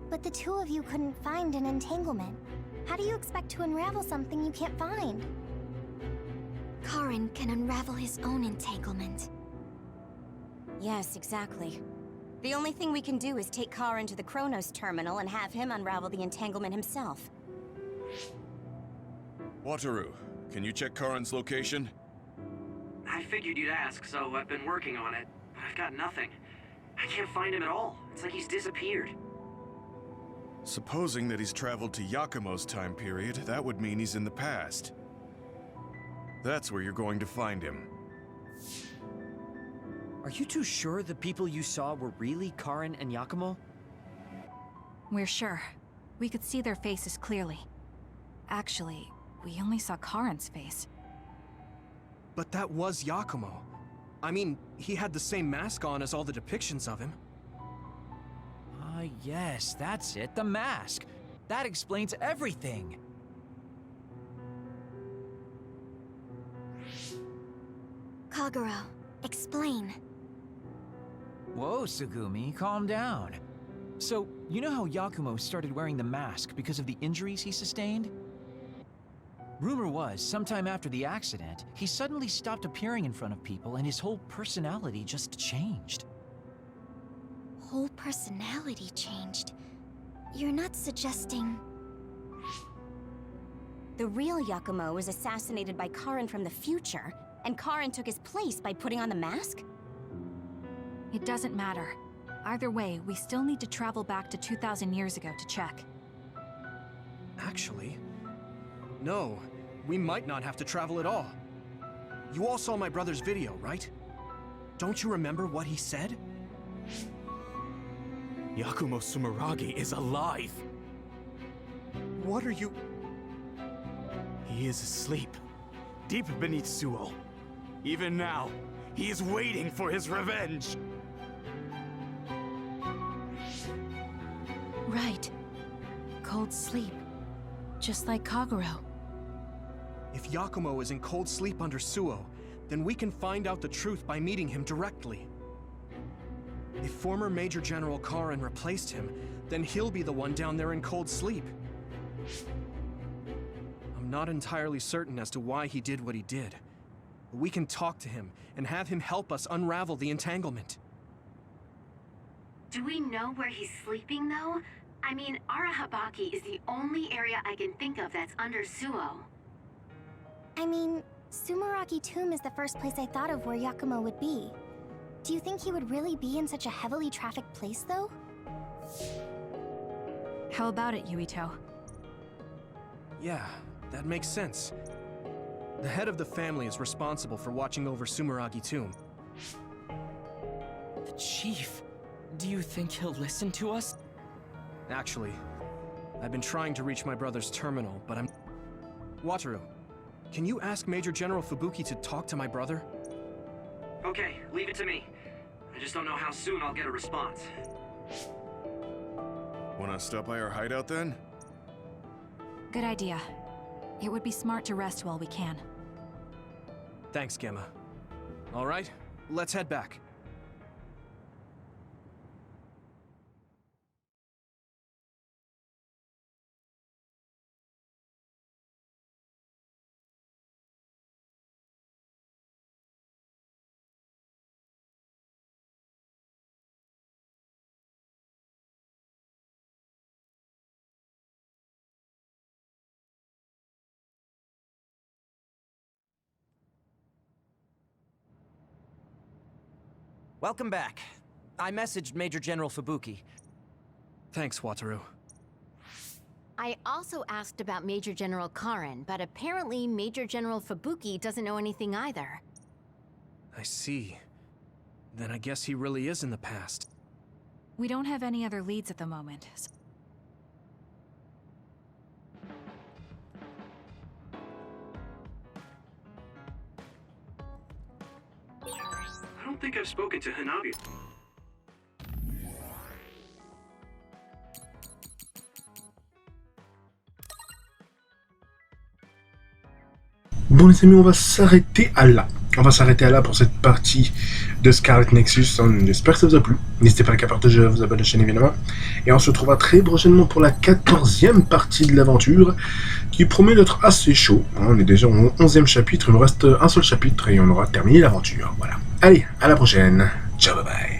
But the two of you couldn't find an entanglement. How do you expect to unravel something you can't find? Karin can unravel his own entanglement. Yes, exactly. The only thing we can do is take Karin to the Chronos terminal and have him unravel the entanglement himself. Wataru, can you check Karin's location? I figured you'd ask, so I've been working on it. But I've got nothing. I can't find him at all. It's like he's disappeared. Supposing that he's traveled to Yakumo's time period, that would mean he's in the past. That's where you're going to find him. Are you too sure the people you saw were really Karin and Yakumo? We're sure. We could see their faces clearly. Actually, we only saw Karin's face. But that was Yakumo. I mean, he had the same mask on as all the depictions of him. Ah, yes, that's it, the mask. That explains everything. Kagero, Explain. Whoa, Tsugumi, calm down. So, you know how Yakumo started wearing the mask because of the injuries he sustained? Rumor was, sometime after the accident, he suddenly stopped appearing in front of people and his whole personality just changed. Whole personality changed? You're not suggesting... The real Yakumo was assassinated by Karin from the future, and Karin took his place by putting on the mask? It doesn't matter. Either way, we still need to travel back to 2,000 years ago to check. Actually, no. We might not have to travel at all. You all saw my brother's video, right? Don't you remember what he said? Yakumo Sumeragi is alive! What are you... He is asleep, deep beneath Suo. Even now, he is waiting for his revenge! Right. Cold sleep. Just like Kagero. If Yakumo is in cold sleep under Suo, then we can find out the truth by meeting him directly. If former Major General Karin replaced him, then he'll be the one down there in cold sleep. I'm not entirely certain as to why he did what he did. But we can talk to him and have him help us unravel the entanglement. Do we know where he's sleeping, though? I mean, Arahabaki is the only area I can think of that's under Suo. I mean, Sumeragi Tomb is the first place I thought of where Yakumo would be. Do you think he would really be in such a heavily trafficked place, though? How about it, Yuito? Yeah, that makes sense. The head of the family is responsible for watching over Sumeragi Tomb. The chief? Do you think he'll listen to us? Actually, I've been trying to reach my brother's terminal, but I'm... Wataru, can you ask Major General Fubuki to talk to my brother? Okay, leave it to me. I just don't know how soon I'll get a response. Wanna stop by our hideout then? Good idea. It would be smart to rest while we can. Thanks, Gemma. All right, let's head back. Welcome back. I messaged Major General Fubuki. Thanks, Wataru. I also asked about Major General Karin, but apparently Major General Fubuki doesn't know anything either. I see. Then I guess he really is in the past. We don't have any other leads at the moment. I don't think I've spoken to Hanabi. Bon les amis, on va s'arrêter à là. On va s'arrêter à là pour cette partie de Scarlet Nexus. J'espère que ça vous a plu. N'hésitez pas à liker, partager, vous abonner à la chaîne évidemment. Et on se retrouvera très prochainement pour la 14e partie de l'aventure, qui promet d'être assez chaud. On est déjà au 11e chapitre, il nous reste un seul chapitre et on aura terminé l'aventure. Voilà. Allez, à la prochaine. Ciao, bye bye.